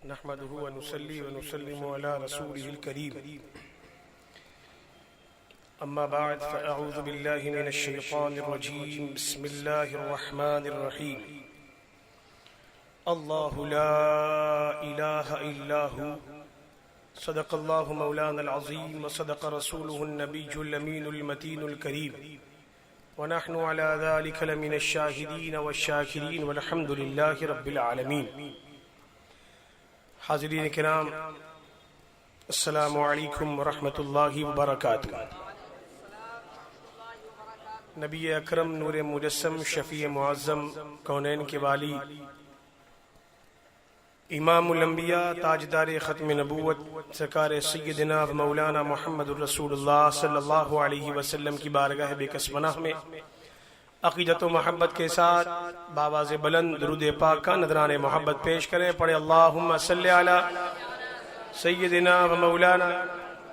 نحمده ونصلي ونسلم على رسوله الكريم أما بعد فأعوذ بالله من الشيطان الرجيم بسم الله الرحمن الرحيم الله لا إله إلا هو صدق الله مولانا العظيم وصدق رسوله النبي الأمين المتين الكريم ونحن على ذلك لمن الشاهدين والشاكرين والحمد لله رب العالمين. حاضرین کرام، السلام علیکم ورحمۃ اللہ وبرکاتہ. نبی اکرم نور مجسم شفیع معظم کونین کے والی امام الانبیاء تاجدار ختم نبوت سرکار سیدنا و مولانا محمد الرسول اللہ صلی اللہ علیہ وسلم کی بارگاہ بے کس پناہ میں عقیدت و محبت کے ساتھ بآواز بلند درود پاک کا نذران محبت پیش کریں. پڑھے اللہم صلی علی سیدنا و مولانا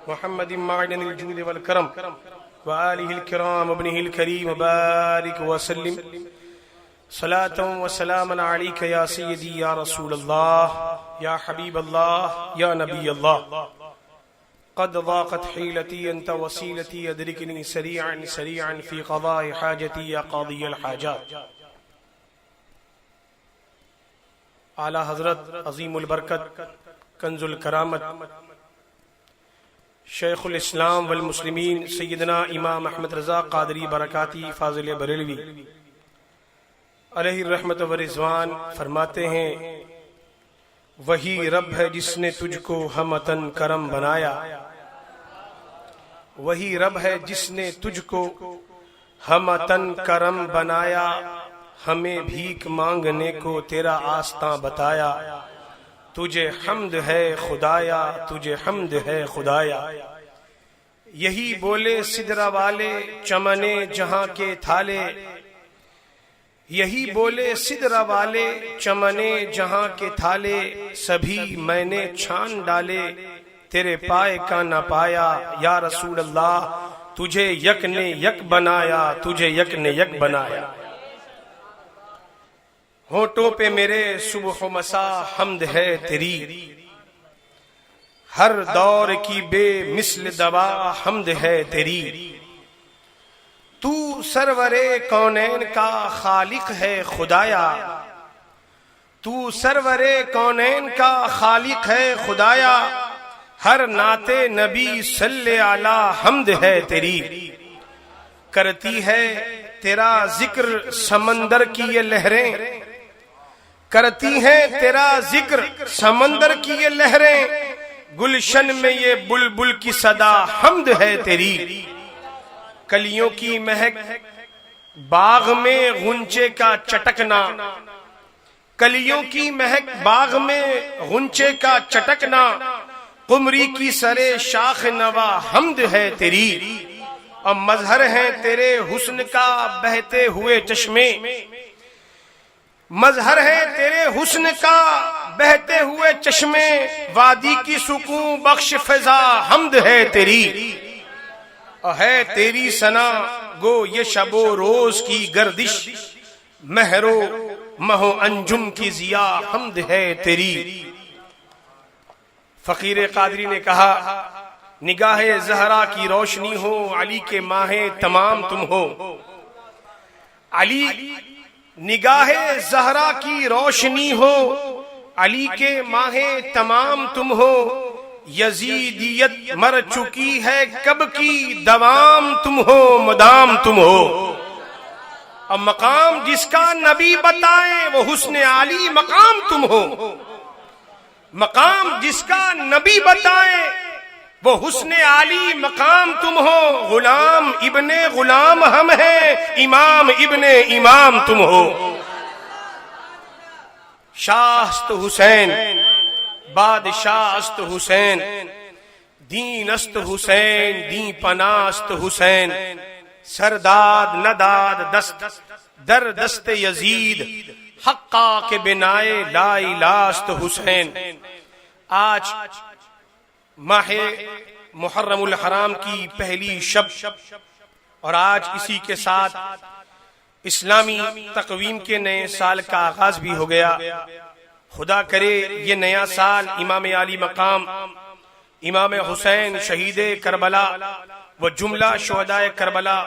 محمد معدن الجود والکرم وآلہ الکرام ابنہ الکریم وبارک وسلم صلاة و سلاما علیک یا سیدی یا رسول اللہ یا حبیب اللہ یا نبی اللہ. قد ضاقت حیلتی انت وسیلتی ادرکنی سریعا سریعا فی قضاء حاجتی یا قاضی الحاجات. اعلی حضرت عظیم البرکت کنز الکرامت شیخ الاسلام والمسلمین سیدنا امام احمد رضا قادری برکاتی فاضل بریلوی علیہ الرحمت و رضوان فرماتے ہیں، وہی رب ہے جس نے تجھ کو ہمتن کرم بنایا، وہی رب ہے جس نے تجھ کو ہمتن کرم بنایا، ہمیں بھیک مانگنے کو تیرا آستاں بتایا، تجھے حمد ہے خدایا، تجھے حمد ہے خدایا. یہی بولے سدرہ والے چمنے جہاں کے تھالے، یہی بولے سدرہ والے چمنے جہاں کے تھالے، سبھی میں نے چھان ڈالے تیرے پائے کا نہ پایا. یا رسول اللہ تجھے یک نے یک بنایا، تجھے یک نے یک بنایا. ہونٹوں پہ میرے صبح و مساء حمد ہے تیری، ہر دور کی بے مثل دوا حمد ہے تیری. تو سرور کونین کا خالق ہے خدایا، تو سرور کونین کا خالق ہے خدایا، ہر نعت نبی صلی علی حمد ہے تیری. کرتی ہے تیرا ذکر سمندر کی یہ لہریں، کرتی ہیں تیرا ذکر سمندر کی یہ لہریں، گلشن میں یہ بلبل کی صدا حمد ہے تیری. کلیوں کی مہک باغ میں غنچے کا چٹکنا، کلیوں کی مہک باغ میں غنچے کا چٹکنا، قمری کی سرے شاخ نوا حمد ہے تیری. اور مظہر ہیں تیرے حسن کا بہتے ہوئے چشمے، مظہر ہے تیرے حسن کا بہتے ہوئے چشمے، وادی کی سکون بخش فضا حمد ہے تیری. ہے تیری ثنا گو یہ شب و روز کی گردش، مہرو مہو انجم کی ضیا حمد ہے تیری. فقیر قادری نے کہا، نگاہ زہرا کی روشنی ہو، علی کے ماہ تمام تم ہو. علی نگاہ زہرا کی روشنی ہو، علی کے ماہ تمام تم ہو. یزیدیت مر چکی ہے کب کی، دوام تم ہو مدام تم ہو. اب مقام جس کا نبی بتائے وہ حسن علی مقام تم ہو، مقام جس کا نبی بتائے وہ حسن علی مقام تم ہو. غلام ابن غلام ہم ہیں، امام ابن امام تم ہو. شاہ است حسین بادشاہ است حسین، دین است حسین دین پناہ است حسین. سرداد نداد دست در دست یزید، حقا کے بنائے لا الہ است حسین. آج ماہ محرم الحرام کی پہلی شب، اور آج اسی کے ساتھ اسلامی تقویم کے نئے سال کا آغاز بھی ہو گیا. خدا کرے یہ نیا سال امام علی مقام امام حسین شہید کربلا و جملہ شہدائے کربلا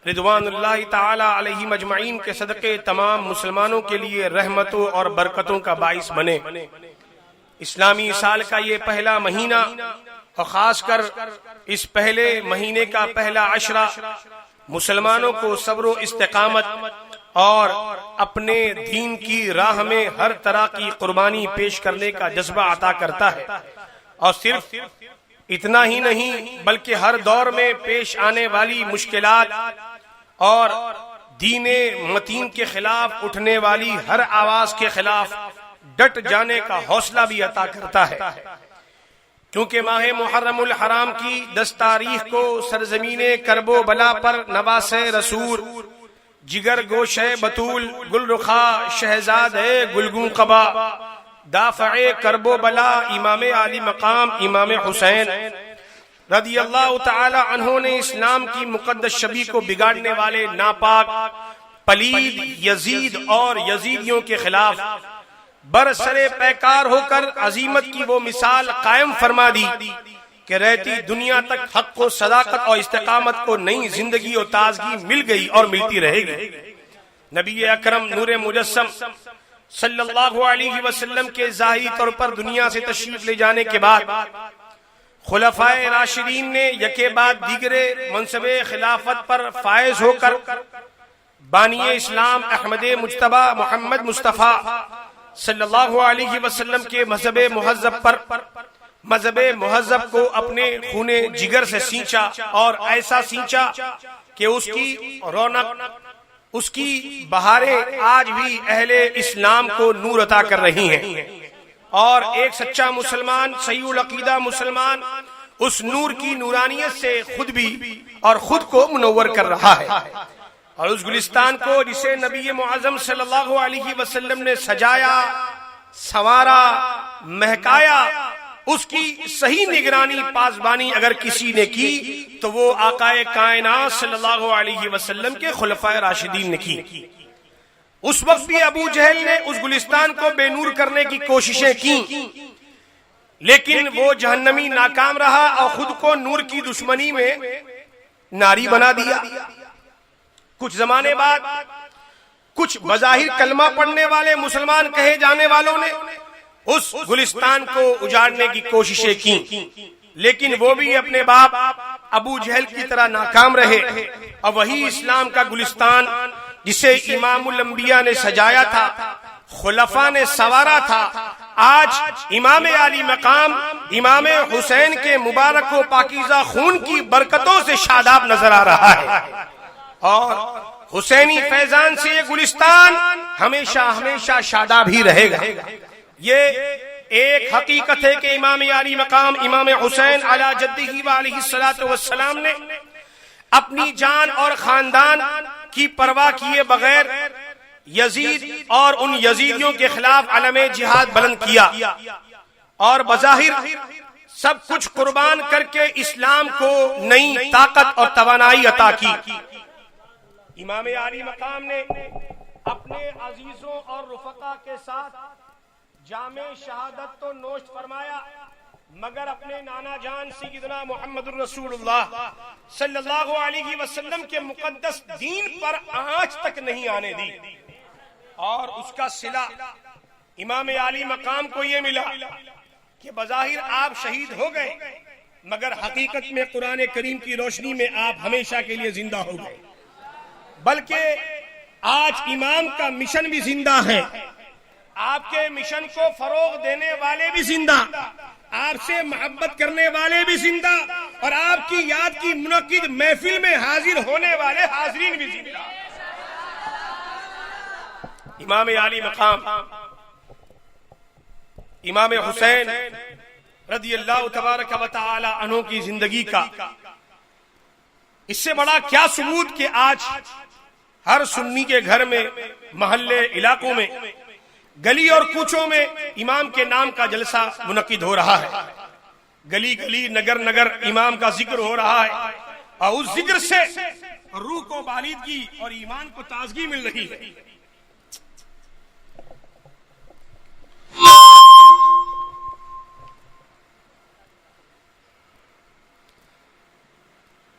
رضوان اللہ تعالی علیہ مجمعین کے صدقے تمام مسلمانوں کے لیے رحمتوں اور برکتوں کا باعث بنے۔ اسلامی سال کا یہ پہلا مہینہ اور خاص کر اس پہلے مہینے کا پہلا عشرہ مسلمانوں کو صبر و استقامت اور اپنے دین کی راہ میں ہر طرح کی قربانی پیش کرنے کا جذبہ عطا کرتا ہے، اور صرف اتنا ہی نہیں بلکہ ہر دور میں پیش آنے والی مشکلات اور دین متین کے خلاف اٹھنے والی ہر آواز کے خلاف ڈٹ جانے کا حوصلہ بھی عطا کرتا ہے۔ کیونکہ ماہ محرم الحرام کی 10 تاریخ کو سرزمین کرب و بلا پر نواس رسول جگر گوشہ بطول گل رخا شہزاد گلگون قبا دافع کرب و بلا امام علی مقام امام حسین رضی اللہ تعالی عنہ نے اسلام کی مقدس شبی کو بگاڑنے والے ناپاک پلید یزید اور یزیدیوں کے خلاف برسر پیکار ہو کر عظیمت کی وہ مثال قائم فرما دی کہ رہتی دنیا تک حق و صداقت اور استقامت کو نئی زندگی اور تازگی مل گئی اور ملتی رہے گی۔ نبی اکرم نور مجسم صلی اللہ علیہ وسلم کے ظاہری طور پر دنیا سے تشریف لے جانے کے بعد خلفائے راشدین نے یکے بعد دیگرے منصب خلافت پر فائز ہو کر بانی اسلام احمد مجتبی محمد مصطفیٰ صلی اللہ علیہ وسلم کے مذہب مہذب کو اپنے خون جگر سے سینچا، اور ایسا سینچا کہ اس کی رونق اس کی بہاریں آج بھی اہل اسلام کو نور عطا کر رہی ہیں، اور ایک سچا مسلمان صحیح العقیدہ مسلمان اس نور کی نورانیت سے خود بھی اور خود کو منور کر رہا ہے، اور اس گلستان کو جسے نبی معظم صلی اللہ علیہ وسلم نے سجایا سنوارا مہکایا، اس کی صحیح نگرانی پاسبانی اگر کسی نے کی تو وہ آقا کائنات صلی اللہ علیہ وسلم کے خلفائے راشدین نے کی۔ اس وقت بھی ابو جہل نے اس گلستان کو بے نور کرنے کی کوششیں کی، لیکن وہ جہنمی ناکام رہا اور خود کو نور کی دشمنی میں ناری بنا دیا۔ کچھ زمانے بعد کچھ بظاہر کلمہ پڑھنے والے مسلمان کہے جانے والوں نے اس گلستان کو اجاڑنے کی کوششیں کی، لیکن وہ بھی اپنے باپ ابو جہل کی طرح ناکام رہے، اور وہی اسلام کا گلستان جسے امام الانبیاء نے سجایا تھا، خلفاء نے سنوارا تھا، آج امام علی مقام امام حسین کے مبارک و پاکیزہ خون کی برکتوں سے شاداب نظر آ رہا ہے، اور حسینی فیضان سے یہ گلستان ہمیشہ ہمیشہ شاداب ہی رہے گا۔ یہ ایک حقیقت ہے کہ امام علی مقام امام حسین علی جدہ و علیہ الصلوۃ والسلام نے اپنی جان اور خاندان کی پرواہ کیے بغیر یزید اور ان یزیدیوں کے خلاف علم جہاد بلند کیا، اور بظاہر سب کچھ قربان کر کے اسلام کو نئی طاقت اور توانائی عطا کی۔ امام علی مقام نے اپنے عزیزوں اور رفقا کے ساتھ جام شہادت تو نوش فرمایا، مگر اپنے نانا جان سیدنا محمد الرسول اللہ صلی اللہ علیہ وسلم کے مقدس دین پر آنچ تک نہیں آنے دی، اور اس کا صلہ امام علی مقام کو یہ ملا کہ بظاہر آپ شہید ہو گئے، مگر حقیقت میں قرآن کریم کی روشنی میں آپ ہمیشہ کے لیے زندہ ہو گئے، بلکہ آج امام کا مشن بھی زندہ ہے، آپ کے مشن کو فروغ دینے والے بھی زندہ، آپ سے محبت کرنے والے بھی زندہ، اور آپ کی یاد کی منعقد محفل میں حاضر ہونے والے حاضرین بھی زندہ۔ امام علی مقام امام حسین رضی اللہ تبارک و تعالی عنہ کی زندگی کا اس سے بڑا کیا ثبوت کہ آج ہر سنی کے گھر میں، محلے، علاقوں میں، گلی اور کوچوں میں امام کے نام کا جلسہ منعقد ہو رہا ہے، گلی گلی نگر نگر امام کا ذکر ہو رہا ہے، اور اس ذکر سے روح کو بالیدگی اور ایمان کو تازگی مل رہی ہے۔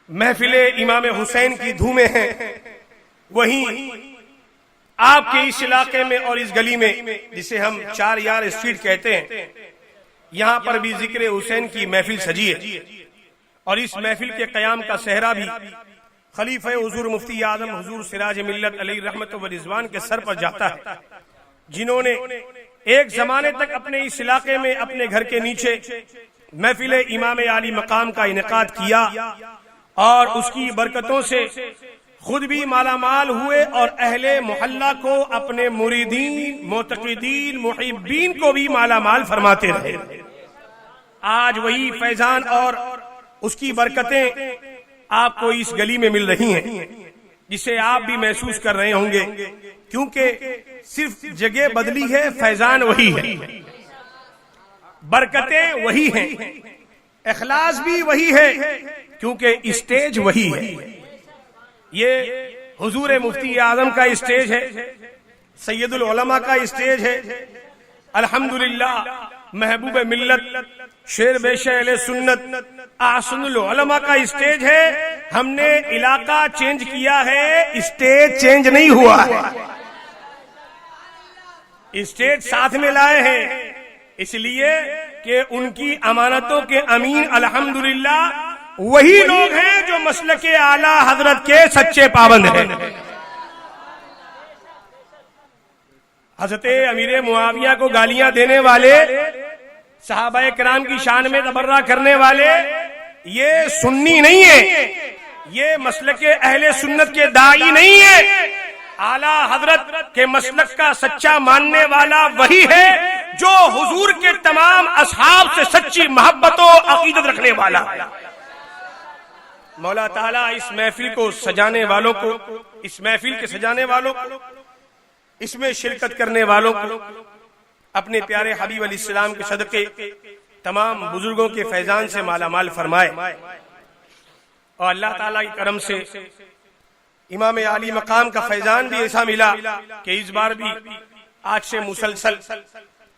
محفل امام حسین کی دھومیں ہیں، وہیں آپ کے اس علاقے میں اور اس گلی میں جسے ہم 4 یار اسٹریٹ کہتے ہیں، یہاں پر بھی ذکر حسین کی محفل سجی ہے، اور اس محفل کے قیام کا صحرا بھی خلیفہ حضور مفتی اعظم حضور سراج ملت علیہ رحمت و رضوان کے سر پر جاتا ہے، جنہوں نے ایک زمانے تک اپنے اس علاقے میں اپنے گھر کے نیچے محفل امام عالی مقام کا انعقاد کیا، اور اس کی برکتوں سے خود بھی مالا مال ہوئے اور اہل محلہ کو، اپنے مریدین، معتقدین، محبین کو بھی مالا مال فرماتے رہے۔ آج وہی فیضان اور اس کی برکتیں آپ کو اس گلی میں مل رہی ہیں، جسے آپ بھی محسوس کر رہے ہوں گے، کیونکہ صرف جگہ بدلی ہے، فیضان وہی ہے، برکتیں وہی ہیں، اخلاص بھی وہی ہے، کیونکہ اسٹیج وہی ہے۔ یہ حضور مفتی اعظم کا اسٹیج ہے، سید العلماء کا اسٹیج ہے، الحمدللہ محبوب ملت شیر بیش اہل سنت احسن العلماء کا اسٹیج ہے۔ ہم نے علاقہ چینج کیا ہے، اسٹیج چینج نہیں ہوا ہے، اسٹیج ساتھ میں لائے ہیں، اس لیے کہ ان کی امانتوں کے امین الحمدللہ وہی لوگ ہیں جو مسلک اعلی حضرت کے سچے پابند ہیں۔ حضرت امیر معاویہ کو گالیاں دینے والے، صحابہ کرام کی شان میں تبرہ کرنے والے، یہ سنی نہیں ہے، یہ مسلک اہل سنت کے داعی نہیں ہے۔ اعلی حضرت کے مسلک کا سچا ماننے والا وہی ہے جو حضور کے تمام اصحاب سے سچی محبت و عقیدت رکھنے والا۔ مولا تعالیٰ اس محفل کو سجانے والوں کو، اس محفل کے سجانے والوں کو، اس میں شرکت کرنے والوں کو اپنے پیارے حبیب علیہ السلام کے صدقے تمام بزرگوں کے فیضان سے مالا مال فرمائے، اور اللہ تعالیٰ کی کرم سے امام عالی مقام کا فیضان بھی ایسا ملا کہ اس بار بھی آج سے مسلسل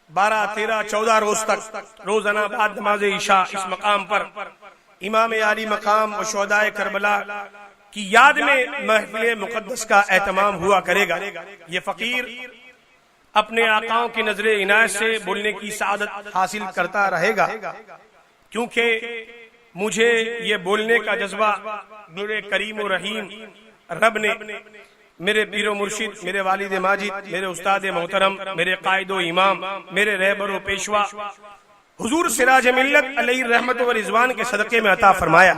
12، 13، 14 روز تک روزانہ بعد نماز عشاء اس مقام پر امام عالی مقام و شہدائے کربلا کی یاد میں محفل مقدس کا اہتمام ہوا کرے گا۔ یہ فقیر اپنے آقاؤں کی نظر عنایت سے بولنے کی سعادت حاصل کرتا رہے گا، کیونکہ مجھے یہ بولنے کا جذبہ میرے کریم و رحیم رب نے، میرے پیر و مرشد، میرے والد ماجد، میرے استاد محترم، میرے قائد و امام، میرے رہبر و پیشوا حضور سراج ملت علیہ رحمت و رضوان کے صدقے میں عطا فرمایا۔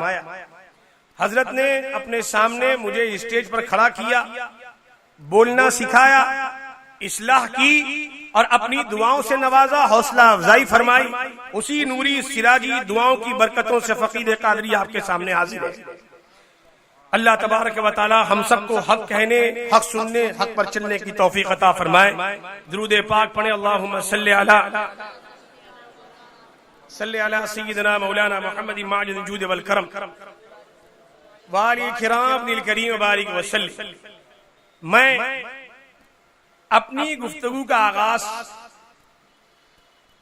حضرت نے اپنے سامنے مجھے اسٹیج پر کھڑا کیا، بولنا سکھایا، اصلاح کی اور اپنی دعاؤں سے نوازا، حوصلہ افزائی فرمائی۔ اسی نوری سراجی دعاؤں کی برکتوں سے فقید قادری آپ کے سامنے حاضر ہے۔ اللہ تبارک و تعالی ہم سب کو حق کہنے، حق سننے، حق پر چلنے کی توفیق عطا فرمائے۔ درود پاک پڑھیں، اللہم صلی علی سیدنا مولانا محمد ماجد الجود والکرم وآلہ کرام ابن الکریم وبارک وسلم۔ میں اپنی گفتگو کا آغاز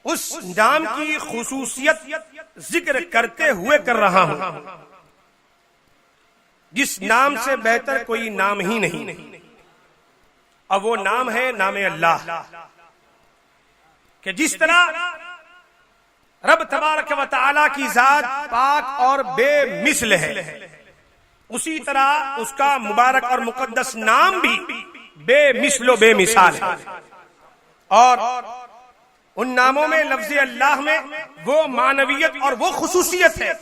اس نام کی خصوصیت ذکر کرتے ہوئے کر رہا ہوں جس نام سے بہتر کوئی نام ہی نہیں، اور وہ نام ہے نام اللہ، کہ جس طرح رب تبارک و تعالی کی ذات پاک اور بے مثل ہے، اسی طرح اس کا مبارک اور مقدس نام بھی بے مثل و بے مثال ہے، اور ان ناموں میں لفظ اللہ میں وہ معنویت اور وہ خصوصیت ہے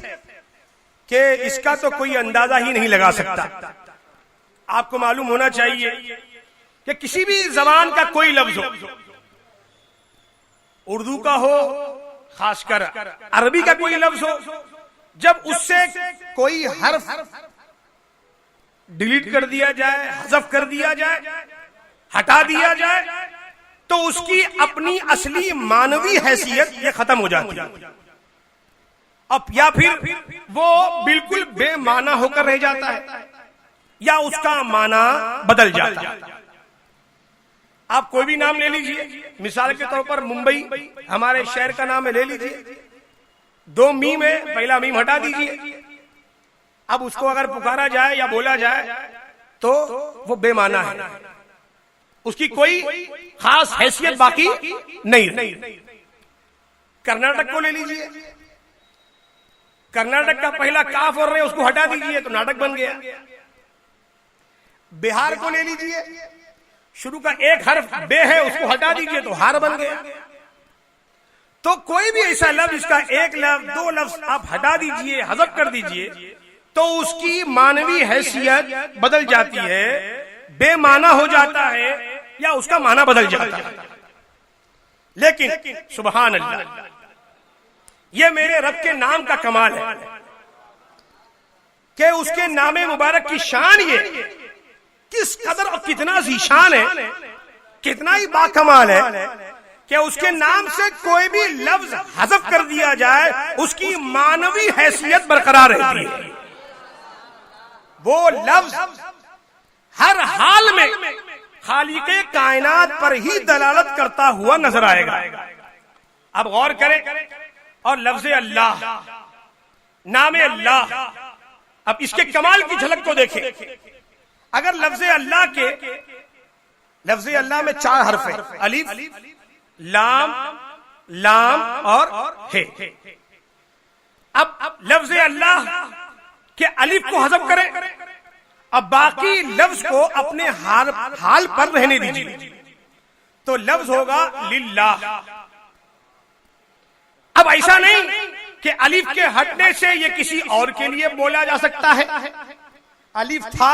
کہ اس کا تو کوئی اندازہ ہی نہیں لگا سکتا۔ آپ کو معلوم ہونا چاہیے کہ کسی بھی زبان کا کوئی لفظ ہو، اردو کا ہو، خاص کر عربی کا کوئی لفظ ہو، جب اس سے کوئی حرف ڈیلیٹ کر دیا جائے، حذف کر دیا جائے، ہٹا دیا جائے، تو اس کی اپنی اصلی معنوی حیثیت یہ ختم ہو جاتی ہے، اب یا پھر وہ بالکل بے معنی ہو کر رہ جاتا ہے، یا اس کا معنی بدل جاتا ہے۔ آپ کوئی بھی نام لے لیجئے، مثال کے طور پر ممبئی ہمارے شہر کا نام ہے، لے لیجئے، 2 میم ہے، پہلا میم ہٹا دیجئے، اب اس کو اگر پکارا جائے یا بولا جائے تو وہ بے معنی ہے، اس کی کوئی خاص حیثیت باقی نہیں۔ کرناٹک کو لے لیجئے، کرناٹک کا پہلا کاف اور رے اس کو ہٹا دیجئے تو ناٹک بن گیا۔ بہار کو لے لیجئے، شروع کا ایک حرف بے ہے اس کو ہٹا دیجئے تو ہار بن گیا۔ تو کوئی بھی ایسا لفظ اس کا ایک لفظ دو لفظ آپ ہٹا دیجئے، حذف کر دیجئے تو اس کی معنوی حیثیت بدل جاتی ہے، بے معنی ہو جاتا ہے یا اس کا معنی بدل جاتا ہے۔ لیکن سبحان اللہ، یہ میرے رب کے نام کا کمال ہے کہ اس کے نام مبارک کی شان یہ کس قدر اور کتنا ذیشان ہے، کتنا ہی باکمال ہے کہ اس کے نام سے کوئی بھی لفظ حذف کر دیا جائے اس کی معنوی حیثیت برقرار رہتی ہے۔ وہ لفظ ہر حال میں خالق کائنات پر ہی دلالت کرتا ہوا نظر آئے گا۔ اب غور کریں اور لفظ اللہ، نام اللہ، اب اس کے کمال کی جھلک کو دیکھیں۔ اگر لفظ اللہ میں 4 حرف ہیں، الف، لام، لام اور ہے۔ اب لفظ اللہ کے الف کو حذف کریں، اب باقی لفظ کو اپنے حال پر رہنے دیجیے تو لفظ ہوگا للہ۔ اب ایسا نہیں کہ الف کے ہٹنے سے یہ کسی اور کے لیے بولا جا سکتا ہے، الف تھا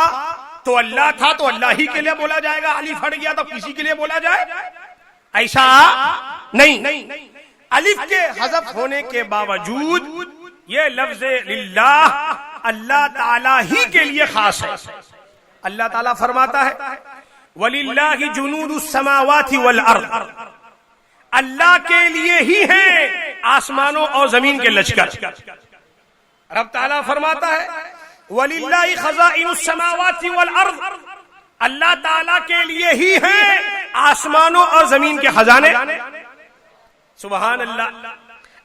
تو اللہ تھا تو اللہ ہی کے لیے بولا جائے گا، الف ہٹ گیا تو کسی کے لیے بولا جائے، ایسا نہیں۔ الف کے حذف ہونے کے باوجود یہ لفظ للہ اللہ تعالی ہی کے لیے خاص ہے۔ اللہ تعالیٰ فرماتا ہے وَلِلَّهِ جُنُودُ السَّمَاوَاتِ وَالْأَرْضِ، اللہ کے لیے ہی ہیں آسمانوں اور زمین کے لشکر۔ رب تعالیٰ فرماتا ہے وَلِلَّهِ خَزَائِنُ السَّمَاوَاتِ وَالْأَرْضِ، اللہ تعالیٰ کے لیے ہی ہیں آسمانوں اور زمین کے خزانے۔ سبحان اللہ۔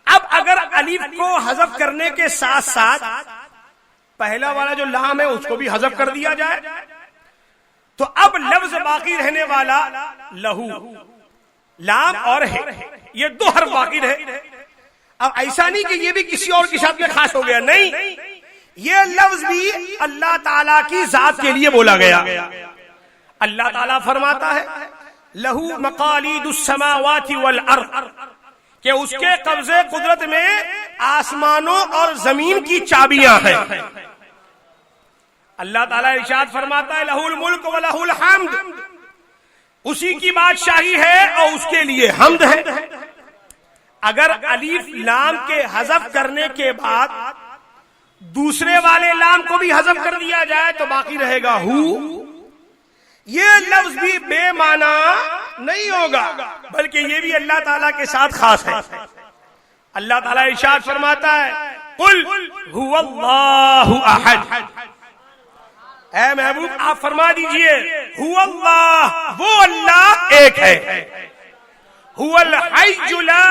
اب اگر الف کو حذف کرنے کے ساتھ ساتھ پہلا والا جو لام ہے اس کو بھی حذف کر دیا جائے تو اب لفظ باقی رہنے والا لہو، لام اور ہے، یہ 2 حرف باقی رہے۔ اب ایسا نہیں کہ یہ بھی کسی اور کے ساتھ میں خاص ہو گیا، نہیں، یہ لفظ بھی اللہ تعالیٰ کی ذات کے لیے بولا گیا۔ اللہ تعالیٰ فرماتا ہے لہو مقالید السماوات والارض، کہ اس کے قبضے قدرت میں آسمانوں اور زمین کی چابیاں ہیں۔ اللہ تعالیٰ ارشاد فرماتا ہے لہو الملک و لہو الحمد، اسی کی بادشاہی ہے اور اس کے لیے حمد ہے۔ اگر الف لام کے حذف کرنے کے بعد دوسرے والے لام کو بھی حذف کر دیا جائے تو باقی رہے گا ہو، یہ لفظ بھی بے معنی نہیں ہوگا بلکہ یہ بھی اللہ تعالیٰ کے ساتھ خاص ہے۔ اللہ تعالیٰ ارشاد فرماتا ہے قل هو اللہ احد، اے محبوب آپ فرما دیجئے هو اللہ، وہ اللہ ایک ہے، هو الحی لا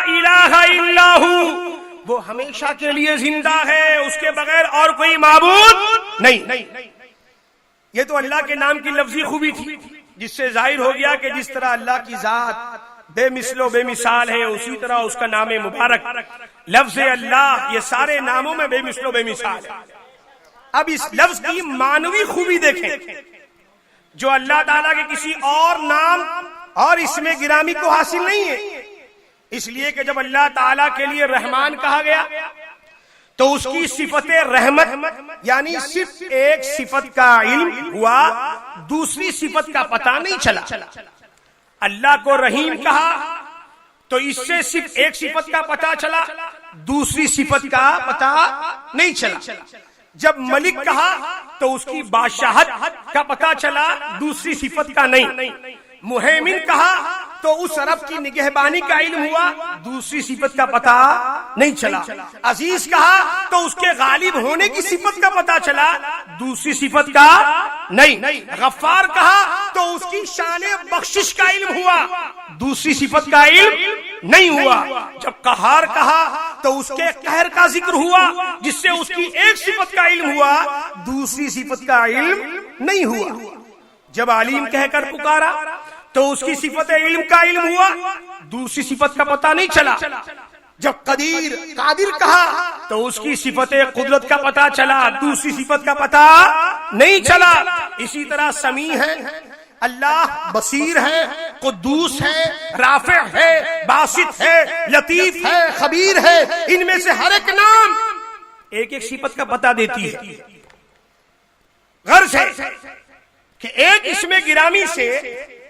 الہ الا هو، وہ ہمیشہ کے لیے زندہ ہے، اس کے بغیر اور کوئی معبود نہیں۔ یہ تو اللہ کے نام کی لفظی خوبی تھی جس سے ظاہر ہو گیا کہ جس طرح اللہ کی ذات بے مثل و بے مثال ہے اسی طرح اس کا نام مبارک لفظ اللہ یہ سارے ناموں میں بے مثل و بے مثال ہے۔ اب اس لفظ کی معنوی خوبی دیکھیں جو اللہ تعالیٰ کے کسی اور نام اور اس میں گرامی کو حاصل نہیں ہے، اس لیے کہ جب اللہ تعالیٰ کے لیے رحمان کہا گیا تو اس کی صفت رحمت یعنی صرف ایک صفت کا علم ہوا، دوسری صفت کا پتہ نہیں چلا۔ اللہ کو رحیم کہا تو اس سے صرف ایک صفت کا پتہ چلا، دوسری صفت کا پتہ نہیں چلا۔ جب ملک کہا تو اس کی بادشاہت کا پتہ چلا، دوسری صفت کا نہیں۔ مہیمن کہا تو اس رب کی نگہبانی کا علم ہوا، دوسری صفت کا پتہ نہیں چلا۔ عزیز کہا تو اس کے غالب ہونے کی صفت کا پتہ چلا، دوسری صفت کا نہیں۔ غفار کہا تو اس کی شان بخشش کا علم ہوا، دوسری صفت کا علم نہیں ہوا۔ جب قہار کہا تو اس کے قہر کا ذکر ہوا جس سے اس کی ایک صفت کا علم ہوا، دوسری صفت کا علم نہیں ہوا۔ جب علیم کہہ کر پکارا تو اس کی صفت علم کا علم ہوا، دوسری صفت کا پتہ نہیں چلا۔ جب قادر کہا تو اس کی صفت قدرت کا پتہ چلا، دوسری صفت کا پتہ نہیں چلا۔ اسی طرح سمیع ہے اللہ، بصیر ہے، قدوس ہے، رافع ہے، باسط ہے، لطیف ہے، خبیر ہے، ان میں سے ہر ایک نام ایک ایک صفت کا پتہ دیتی ہے۔ غرض ہے کہ ایک اسم گرامی سے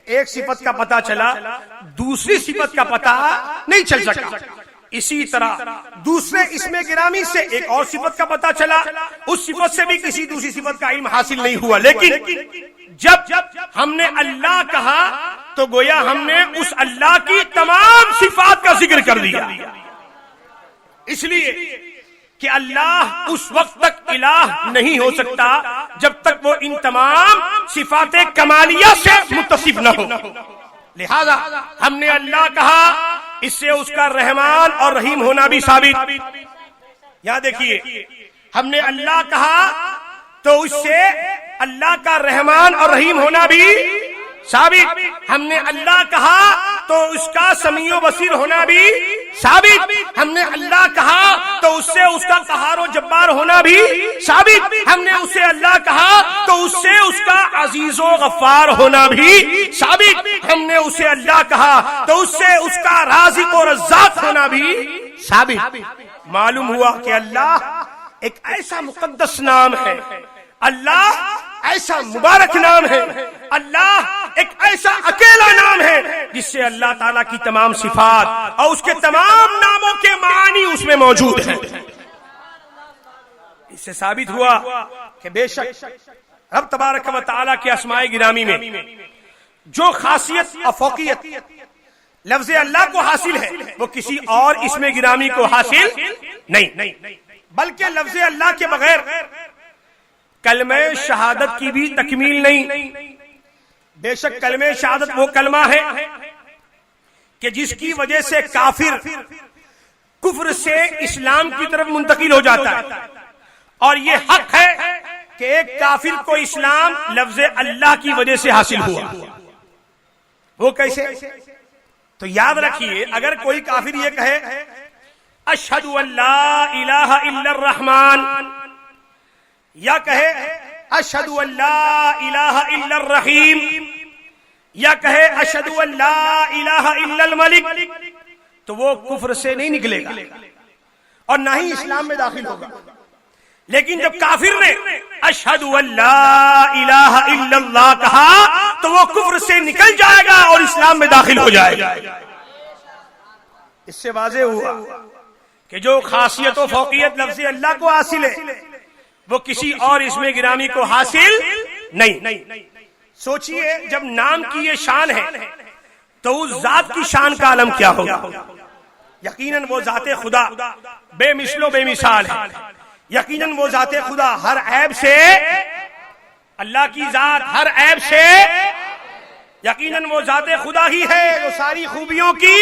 ایک صفت کا پتہ چلا، دوسری صفت کا پتہ نہیں چل سکا۔ اسی طرح دوسرے اسم گرامی سے ایک اور صفت کا پتہ چلا، اس صفت سے بھی کسی دوسری صفت کا علم حاصل نہیں ہوا۔ لیکن جب ہم نے اللہ کہا تو گویا ہم نے اس اللہ کی تمام صفات کا ذکر کر دیا، اس لیے کہ اللہ اس وقت تک الہ نہیں ہو سکتا جب تک وہ ان تمام صفات کمالیہ سے متصف نہ ہو۔ لہذا ہم نے اللہ کہا، اس سے اس کا رحمان اور رحیم ہونا بھی ثابت۔ یہاں دیکھیے، ہم نے اللہ کہا تو اس سے اللہ کا رحمان اور رحیم ہونا بھی ثابت۔ ہم نے اللہ کہا تو اس کا سمیع و بصیر ہونا بھی ثابت۔ ہم نے اللہ کہا تو اس سے اس کا قہار و جبار ہونا بھی ثابت۔ ہم نے اسے اللہ کہا تو اس سے اس کا عزیز و غفار ہونا بھی ثابت۔ ہم نے اسے اللہ کہا تو اس سے اس کا رازق و رزاق ہونا بھی ثابت۔ معلوم ہوا کہ اللہ ایک ایسا مقدس نام ہے، اللہ ایسا مبارک نام ہے، اللہ ایک ایسا اکیلا نام ہے جس سے اللہ تعالیٰ کی تمام صفات اور اس کے تمام ناموں کے معانی اس میں موجود ہیں۔ اس سے ثابت ہوا کہ بے شک رب تبارک و تعالیٰ کے اسماء گرامی میں جو خاصیت اور فوقیت لفظ اللہ کو حاصل ہے وہ کسی اور اسم گرامی کو حاصل نہیں، بلکہ لفظ اللہ کے بغیر کلمہ شہادت کی بھی تکمیل نہیں۔ بے شک کلمہ شہادت وہ کلمہ ہے کہ جس کی وجہ سے کافر کفر سے اسلام کی طرف منتقل ہو جاتا ہے، اور یہ حق ہے کہ ایک کافر کو اسلام لفظ اللہ کی وجہ سے حاصل ہوا۔ وہ کیسے؟ تو یاد رکھیے، اگر کوئی کافر یہ کہے اشہد ان لا الہ الا الرحمن، یا کہے اشہد ان لا الہ الا الرحیم، یا کہے اشہد ان لا الہ الا الملک، تو وہ کفر سے نہیں نکلے گا اور نہ ہی اسلام میں داخل ہوگا۔ لیکن جب کافر نے اشہد ان لا الہ الا اللہ کہا تو وہ کفر سے نکل جائے گا اور اسلام میں داخل ہو جائے گا۔ اس سے واضح ہوا کہ جو خاصیت و فوقیت لفظ اللہ کو حاصل ہے وہ کسی اور اسم گرامی کو حاصل نہیں۔ سوچئے، جب نام کی یہ شان ہے تو اس ذات کی شان کا عالم کیا ہوگا؟ یقیناً وہ ذات خدا بے مثل و بے مثال ہے۔ یقیناً وہ ذات خدا ہر عیب سے، اللہ کی ذات ہر عیب سے، یقیناً وہ ذات خدا ہی ہے جو ساری خوبیوں کی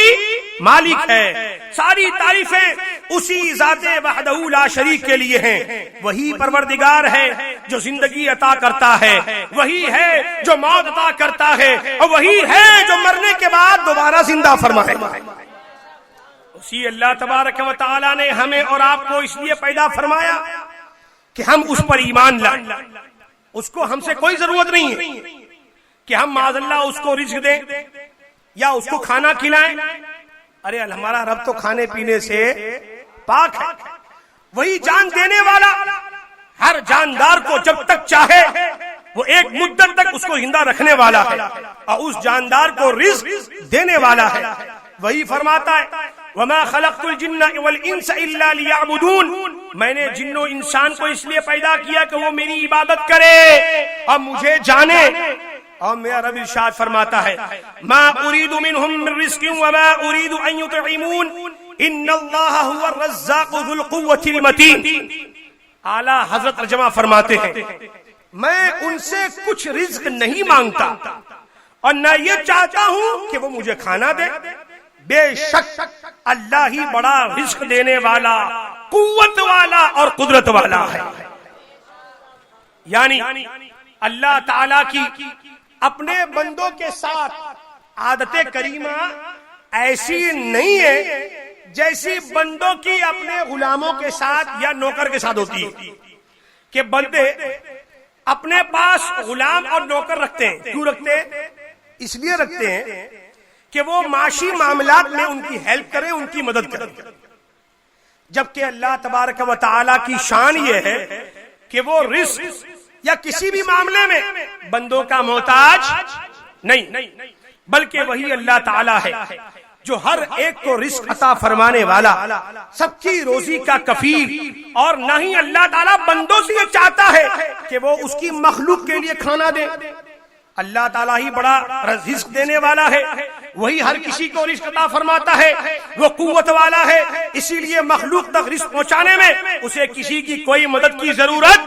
مالک ہے۔ ساری تعریفیں اسی ذات وحدہ لا شریک کے لیے ہیں۔ وہی پروردگار ہے جو زندگی عطا کرتا ہے، وہی ہے جو موت عطا کرتا ہے، اور وہی ہے جو مرنے کے بعد دوبارہ زندہ فرمائے گا۔ اسی اللہ تبارک و تعالی نے ہمیں اور آپ کو اس لیے پیدا فرمایا کہ ہم اس پر ایمان لائیں۔ اس کو ہم سے کوئی ضرورت نہیں ہے کہ ہم معاذ اللہ اس کو رزق دیں یا اس کو کھانا کھلائیں۔ ارے ہمارا رب تو کھانے پینے سے پاک ہے۔ وہی جان دینے والا ہر جاندار کو جب تک چاہے وہ ایک مدت تک اس کو زندہ رکھنے والا ہے اور اس جاندار کو رزق دینے والا ہے۔ وہی فرماتا ہے وَمَا خَلَقْتُ الْجِنَّ وَالْإِنسَ إِلَّا لِيَعْبُدُونَ، میں نے جن و انسان کو اس لیے پیدا کیا کہ وہ میری عبادت کرے اور مجھے جانے۔ اور میرا رب ارشاد فرماتا ہے ما اريد منهم من رزق وما اريد ان يطعمون ان الله هو الرزاق ذو القوة المتين۔ اعلی حضرت ترجمہ فرماتے ہیں میں ان سے کچھ رزق نہیں مانگتا اور نہ یہ چاہتا ہوں کہ وہ مجھے کھانا دے۔ بے شک اللہ ہی بڑا رزق دینے والا، قوت والا اور قدرت والا ہے. یعنی اللہ تعالی کی اپنے بندوں کے ساتھ عادت کریمہ ایسی نہیں ہے جیسی بندوں کی اپنے غلاموں کے ساتھ یا نوکر کے ساتھ ہوتی ہے، کہ بندے اپنے پاس غلام اور نوکر رکھتے ہیں. کیوں رکھتے ہیں؟ اس لیے رکھتے ہیں کہ وہ معاشی معاملات میں ان کی ہیلپ کریں، ان کی مدد کریں. جبکہ اللہ تبارک و تعالی کی شان یہ ہے کہ وہ رزق یا کسی بھی معاملے میں بندوں کا محتاج نہیں، بلکہ وہی اللہ تعالی ہے جو ہر ایک کو رزق عطا فرمانے والا، سب کی روزی کا کفیل. اور نہ ہی اللہ تعالیٰ بندوں سے یہ چاہتا ہے کہ وہ اس کی مخلوق کے لیے کھانا دے. اللہ تعالیٰ ہی بڑا رزق دینے والا ہے، وہی ہر کسی کو رزق عطا فرماتا ہے، وہ قوت والا ہے. اسی لیے مخلوق تک رزق پہنچانے میں اسے کسی کی کوئی مدد کی ضرورت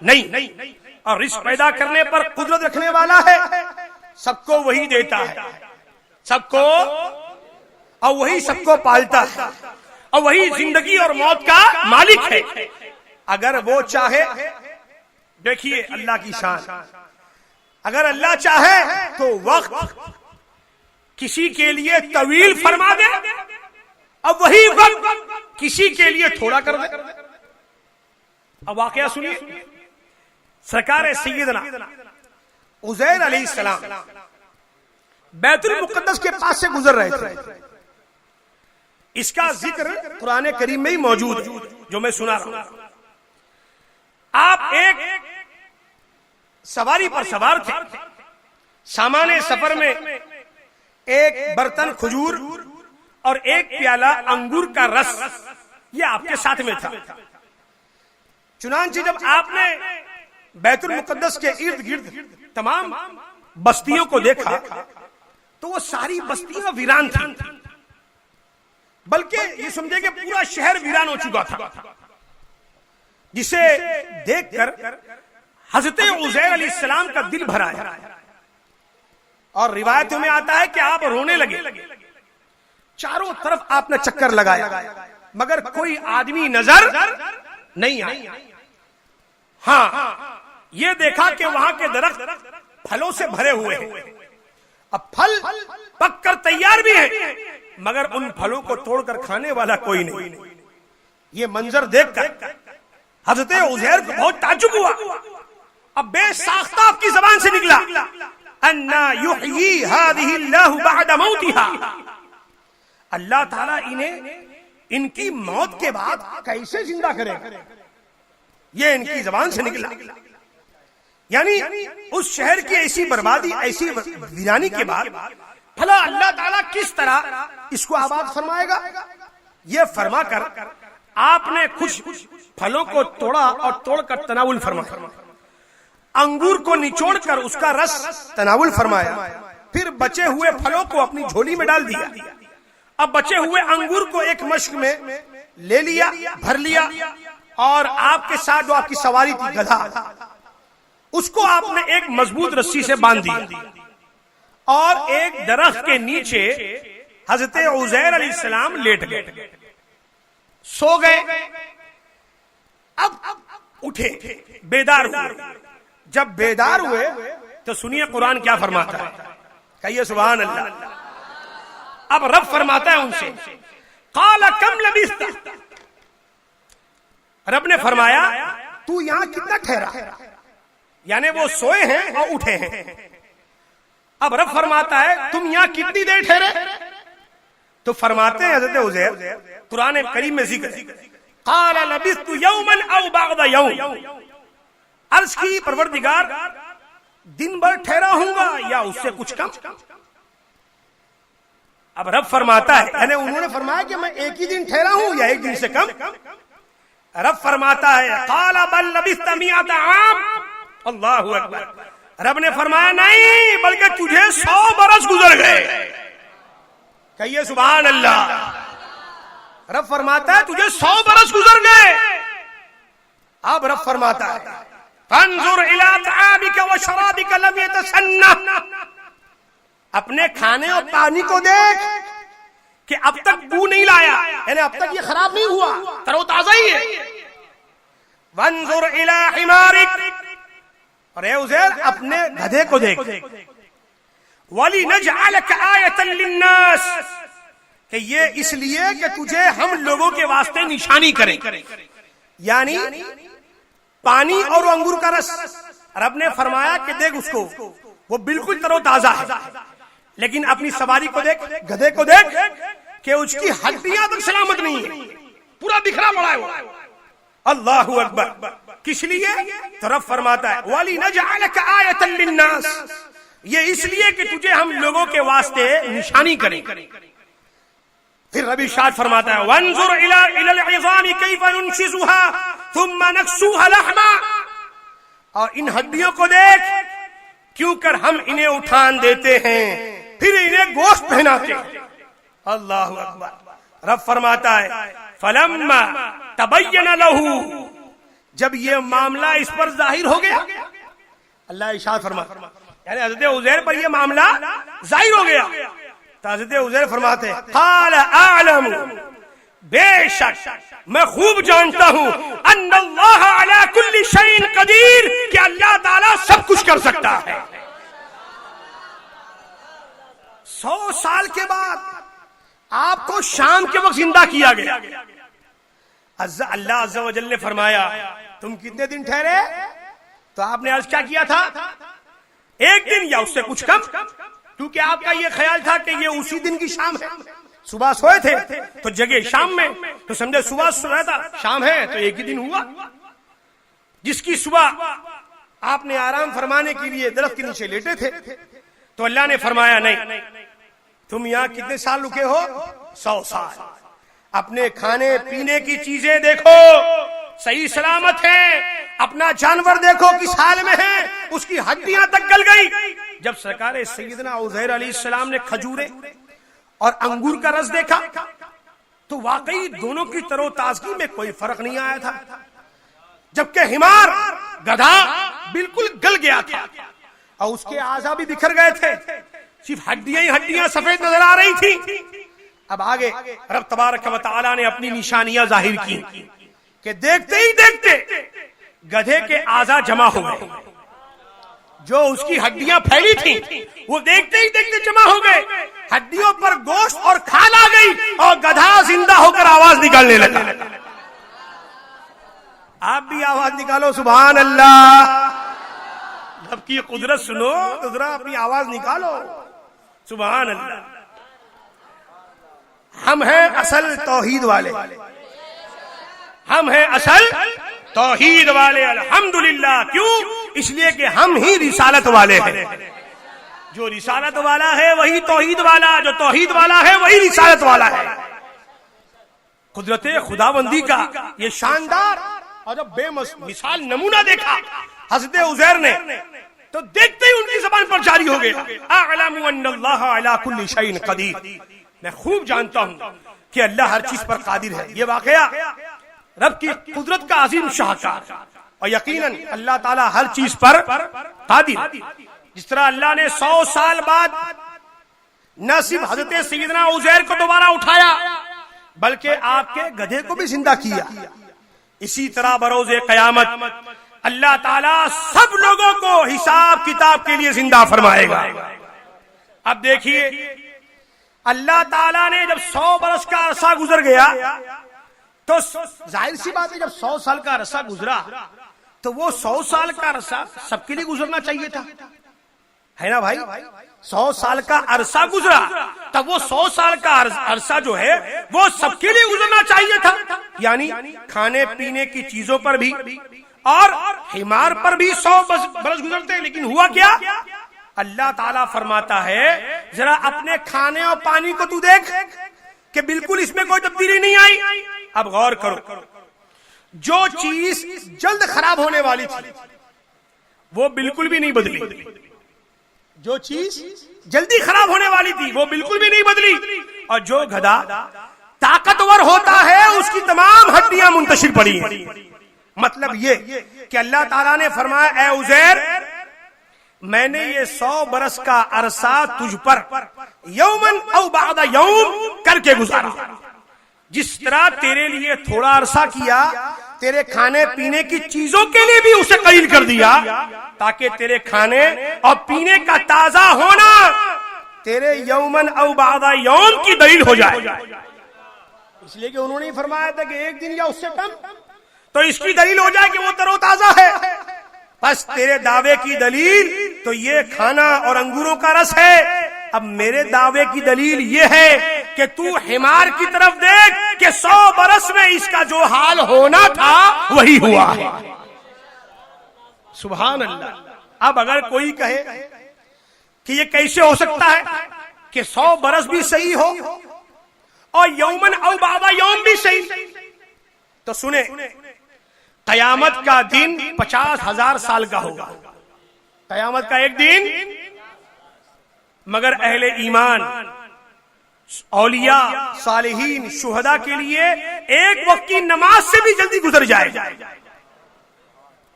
نہیں. اور رزق پیدا کرنے پر قدرت رکھنے والا ہے، سب کو وہی دیتا ہے، سب کو، اور وہی سب کو پالتا ہے، اور وہی زندگی اور موت کا مالک ہے. اگر وہ چاہے، دیکھیے اللہ کی شان، اگر اللہ چاہے تو وقت کسی کے لیے طویل فرما دے اور وہی وقت کسی کے لیے تھوڑا کر دے. اب واقعہ سنیے. سرکار سیدنا عزیر علیہ السلام بیت المقدس کے پاس سے گزر رہے تھے. اس کا ذکر قرآن کریم میں ہی موجود ہے جو میں سنا رہا ہوں. آپ ایک سواری پر سوار تھے، سامان سفر میں ایک برتن کھجور اور ایک پیالہ انگور کا رس یہ آپ کے ساتھ میں تھا. چنانچہ جب آپ نے بیت المقدس کے ارد گرد تمام بستیوں کو دیکھا تو وہ ساری بستیاں ویران تھیں، بلکہ یہ سمجھے کہ پورا شہر ویران ہو چکا تھا، جسے دیکھ کر حضرت عزیر علیہ السلام کا دل بھر آیا. اور روایتوں میں آتا ہے کہ آپ رونے لگے. چاروں طرف آپ نے چکر لگایا مگر کوئی آدمی نظر نہیں آیا. ہاں یہ دیکھا کہ وہاں کے درخت پھلوں سے بھرے ہوئے ہیں، اب پھل پک کر تیار بھی ہیں مگر ان پھلوں کو توڑ کر کھانے والا کوئی نہیں. یہ منظر دیکھ کر حضرت عزیر کو بہت تعجب ہوا. اب بے ساختہ آپ کی زبان سے نکلا، انا یحیی ہذہ اللہ بعد موتها، اللہ تعالیٰ انہیں ان کی موت کے بعد کیسے زندہ کرے. یہ ان کی زبان سے نکلا. یعنی اس شہر کی ایسی بربادی، ایسی ویرانی کے بعد بھلا اللہ تعالیٰ کس طرح اس کو آباد فرمائے گا. یہ فرما کر آپ نے کچھ پھلوں کو توڑا اور توڑ کر تناول فرمایا، انگور کو نچوڑ کر اس کا رس تناول فرمایا، پھر بچے ہوئے پھلوں کو اپنی جھولی میں ڈال دیا. اب بچے ہوئے انگور کو ایک مشک میں لے لیا، بھر لیا، اور آپ کے ساتھ جو آپ کی سواری تھی گدھا، اس کو آپ نے ایک مضبوط رسی سے باندھ دیا اور ایک درخت کے نیچے حضرت عزیر علیہ السلام لیٹ گئے، سو گئے. اب اٹھے، بیدار ہوئے. جب بیدار ہوئے تو سنیے قرآن کیا فرماتا ہے، کہیے سبحان اللہ. اب رب فرماتا ہے ان سے، قال کم لبثت، رب نے فرمایا تو یہاں کتنا ٹھہرا. یعنی وہ سوئے ہیں اور اٹھے ہیں. اب رب فرماتا ہے تم یہاں کتنی دیر ٹھہرے. تو فرماتے ہیں حضرت عزیر، قرآن کریم میں ذکر ہے، قال لبثت یوما او بعض یوم، عرض کی پروردگار دن بھر ٹھہرا ہوں گا یا اس سے کچھ کم. اب رب فرماتا ہے، یعنی انہوں نے فرمایا کہ میں ایک ہی دن ٹھہرا ہوں یا ایک دن سے کم. رب فرماتا ہے قال بل لبثت 100 عام. اللہ اکبر. رب نے فرمایا نہیں بلکہ تجھے 100 برس گزر گئے. کہیے سبحان اللہ. رب فرماتا ہے تجھے 100 برس گزر گئے. اب رب فرماتا ہے فانظر الى طعامك وشرابك لم يتسنى، اپنے کھانے اور پانی کو دیکھ کہ اب تک بو نہیں لایا یعنی اب تک یہ خراب نہیں ہوا، تر و تازہ ہی ہے. وانظر الی حمارک، اور اے عزیر اپنے گدھے کو دیکھ. وَلِنَجْعَلَكَ آیَةً لِلنَّاسِ، کہ یہ اس لیے کہ تجھے ہم لوگوں کے واسطے نشانی کریں. یعنی پانی اور انگور کا رس. رب نے فرمایا کہ دیکھ اس کو، وہ بالکل تر و تازہ ہے، لیکن اپنی سواری کو دیکھ، گدھے کو دیکھ کہ اس کی ہڈیاں تک سلامت نہیں ہیں، پورا بکھرا پڑا ہے وہ. اللہ اکبر. کس لیے؟ تو رب فرماتا ہے وَلِنَجْعَلَكَ آیَةً لِلنَّاسِ، یہ اس لیے کہ تجھے ہم لوگوں کے واسطے نشانی کریں. پھر رب ارشاد فرماتا ہے وَانظُرْ إِلَى الْعِظَامِ كَيْفَ نُنشِزُهَا ثُمَّ نَكْسُوهَا لَحْمًا، اور ان ہڈیوں کو دیکھ کیوں کر ہم انہیں اٹھان دیتے ہیں پھر انہیں گوشت پہناتے ہیں. اللہ اکبر. رب فرماتا ہے فَلَمَّا تَبَيَّنَ لَهُ، جب یہ معاملہ اس پر ظاہر ہو گیا. اللہ ارشاد فرماتا ہے یعنی حضرت عزیر پر یہ معاملہ ظاہر ہو گیا تو حضرت عزیر فرماتے ہیں قال اعلم، بے شک میں خوب جانتا ہوں ان اللہ علی کل شیء قدیر، کہ اللہ تعالیٰ سب کچھ کر سکتا ہے. 100 سال کے بعد آپ کو شام کے وقت زندہ کیا گیا. اللہ عز و جل نے فرمایا تم کتنے دن ٹھہرے؟ تو آپ نے عرض کیا کیا تھا؟ 1 دن یا اس سے کچھ کم، کیونکہ آپ کا یہ خیال تھا کہ یہ اسی دن کی شام ہے. صبح سوئے تھے تو جگہ شام میں، تو سمجھے صبح سویا تھا شام ہے تو ایک ہی دن ہوا. جس کی صبح آپ نے آرام فرمانے کے لیے درخت کے نیچے لیٹے تھے تو اللہ نے فرمایا نہیں، تم یہاں کتنے سال رکے ہو؟ 100 سال. اپنے کھانے پینے کی چیزیں دیکھو صحیح سلامت ہیں، اپنا جانور دیکھو کس حال میں ہے، اس کی ہڈیاں تک گل گئی. جب سرکار سیدنا عزیر علیہ السلام نے کھجورے اور انگور کا رس دیکھا تو واقعی دونوں کی تر و تازگی میں کوئی فرق نہیں آیا تھا، جبکہ حمار گدھا بالکل گل گیا تھا اور اس کے اعضاء بھی بکھر گئے تھے، صرف ہڈیاں ہی ہڈیاں سفید نظر آ رہی تھی. اب آگے رب تبارک و تعالی نے اپنی نشانیاں ظاہر کی کہ دیکھتے ہی دیکھتے گدھے کے اعضاء جمع ہو گئے، جو اس کی ہڈیاں پھیلی تھیں وہ دیکھتے ہی دیکھتے جمع ہو گئے، ہڈیوں پر گوشت اور کھال آ گئی اور گدھا زندہ ہو کر آواز نکالنے لگا. آپ بھی آواز نکالو سبحان اللہ. رب کی قدرت سنو تو ذرا اپنی آواز نکالو سبحان اللہ. ہم ہیں اصل توحید والے، ہم ہیں اصل توحید والے الحمدللہ. کیوں؟ اس لیے کہ ہم ہی رسالت والے ہیں. جو رسالت والا ہے وہی توحید والا، جو توحید والا ہے وہی رسالت والا ہے. قدرت خداوندی کا یہ شاندار اور جب بے مثال نمونہ دیکھا حضرت عزیر نے تو دیکھتے ہی ان کی زبان پر جاری ہو گیا اعلم ان اللہ علی کل شیء قدیر، میں خوب جانتا ہوں کہ اللہ ہر چیز پر قادر ہے. یہ واقعہ رب کی قدرت کا عظیم شاہکار، اور یقیناً اللہ تعالیٰ ہر چیز پر قادر. جس طرح اللہ نے 100 سال بعد نہ صرف حضرت سیدنا عزیر کو دوبارہ اٹھایا بلکہ آپ کے گدھے کو بھی زندہ کیا، اسی طرح بروز قیامت اللہ تعالیٰ سب لوگوں کو حساب کتاب کے لیے زندہ فرمائے گا. اب دیکھیے اللہ تعالیٰ نے جب 100 برس کا عرصہ گزر گیا تو ظاہر سی بات ہے جب 100 سال کا عرصہ گزرا تو وہ 100 سال کا عرصہ سب کے لیے گزرنا چاہیے تھا، ہے نا بھائی؟ 100 سال کا عرصہ گزرا تب وہ 100 سال کا عرصہ جو ہے وہ سب کے لیے گزرنا چاہیے تھا. یعنی کھانے پینے کی چیزوں پر بھی اور حمار پر بھی 100 برس گزرتے، لیکن ہوا کیا؟ اللہ تعالیٰ فرماتا ہے ذرا اپنے کھانے اور پانی کو تو دیکھ کہ بالکل اس میں کوئی تبدیلی نہیں آئی. اب غور کرو، جو چیز جلد خراب ہونے والی تھی وہ بالکل بھی نہیں بدلی، جو چیز جلدی خراب ہونے والی تھی وہ بالکل بھی نہیں بدلی، اور جو گدھا طاقتور ہوتا ہے اس کی تمام ہڈیاں منتشر پڑی ہیں. مطلب یہ کہ اللہ تعالیٰ نے فرمایا اے عزیر میں نے یہ 100 برس کا عرصہ تجھ پر یومن او بعد یوم کر کے گزارا. جس طرح تیرے لیے تھوڑا عرصہ کیا، تیرے کھانے پینے کی چیزوں کے لیے بھی اسے قلیل کر دیا تاکہ تیرے کھانے اور پینے کا تازہ ہونا تیرے یومن او بعد یوم کی دلیل ہو جائے. اس لیے کہ انہوں نے فرمایا تھا کہ ایک دن یا اس سے کم، تو اس کی دلیل ہو جائے کہ وہ تر و تازہ ہے. بس تیرے دعوے کی دلیل تو یہ کھانا اور انگوروں کا رس ہے. اب میرے دعوے کی دلیل یہ ہے کہ تو حمار کی طرف دیکھ کہ 100 برس میں اس کا جو حال ہونا تھا وہی ہوا ہے. سبحان اللہ. اب اگر کوئی کہے کہ یہ کیسے ہو سکتا ہے کہ 100 برس بھی صحیح ہو اور یومن او بعد یوم بھی صحیح، تو سنیں، قیامت کا دن 50,000 سال کا ہوگا. قیامت کا ایک دن، مگر اہل ایمان، اولیاء، صالحین، شہداء کے لیے ایک وقت کی نماز سے بھی جلدی گزر جائے.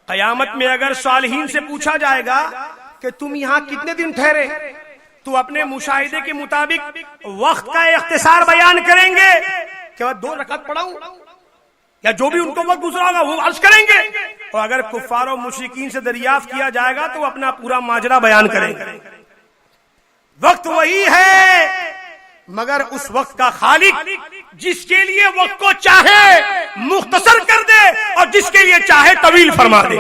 قیامت میں اگر صالحین سے پوچھا جائے گا کہ تم یہاں کتنے دن ٹھہرے، تو اپنے مشاہدے کے مطابق وقت کا اختصار بیان کریں گے کہ 2 رکعت پڑھاؤں، یا جو بھی ان کو وقت گزرا ہوگا وہ عرض کریں گے. اور اگر کفار و مشرکین سے دریافت کیا جائے گا تو وہ اپنا پورا ماجرا بیان کریں گے. وقت وہی ہے، مگر اس وقت کا خالق جس کے لیے وقت کو چاہے مختصر کر دے اور جس کے لیے چاہے طویل فرما دے.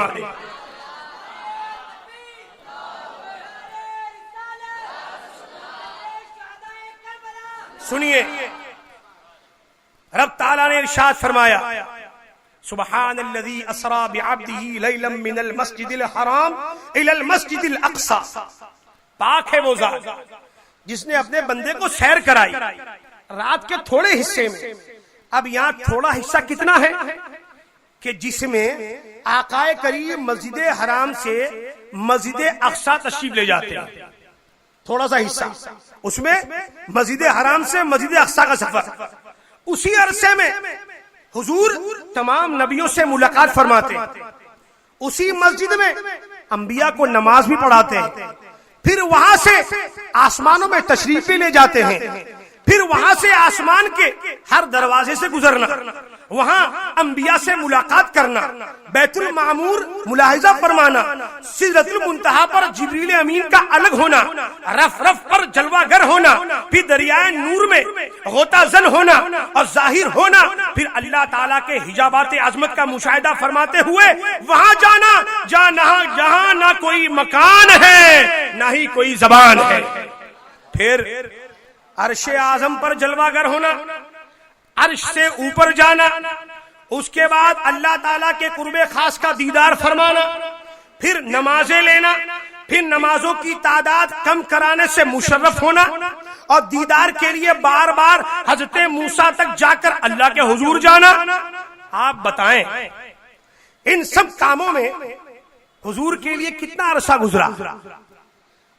سنیے، رب تعالیٰ نے ارشاد فرمایا، سبحان الذی اسرا بعبدہ لیلا من المسجد الحرام الی المسجد الاقصی. پاک ہے وہ ذات جس نے اپنے بندے کو سیر کرائی رات کے تھوڑے حصے میں. اب یہاں تھوڑا حصہ کتنا ہے کہ جس میں آقا کریم مسجد حرام سے مسجد اقصی تشریف لے جاتے ہیں. تھوڑا سا حصہ، اس میں مسجد حرام سے مسجد اقصی کا سفر. اسی عرصے میں حضور تمام نبیوں سے ملاقات فرماتے ہیں. اسی مسجد میں انبیاء کو نماز بھی پڑھاتے ہیں. پھر وہاں سے آسمانوں میں تشریف لے جاتے ہیں. پھر وہاں سے آسمان کے ہر دروازے سے گزرنا، وہاں انبیاء سے ملاقات کرنا، بیت المعمور ملاحظہ فرمانا، سدرۃ المنتہا پر جبریل امین کا الگ ہونا، رف رف پر جلوہ گر ہونا، پھر دریائے نور میں غوطہ زن ہونا اور ظاہر ہونا، پھر اللہ تعالیٰ کے حجابات عظمت کا مشاہدہ فرماتے ہوئے وہاں جانا جہاں نہ کوئی مکان ہے نہ ہی کوئی زبان ہے. پھر عرش اعظم پر جلوہ گر ہونا، عرش سے اوپر جانا، اس کے بعد اللہ تعالیٰ کے قرب خاص کا دیدار فرمانا، پھر نمازیں لینا، پھر نمازوں کی تعداد کم کرانے سے مشرف ہونا اور دیدار کے لیے بار بار حضرت موسیٰ تک جا کر اللہ کے حضور جانا. آپ بتائیں ان سب کاموں میں حضور کے لیے کتنا عرصہ گزرا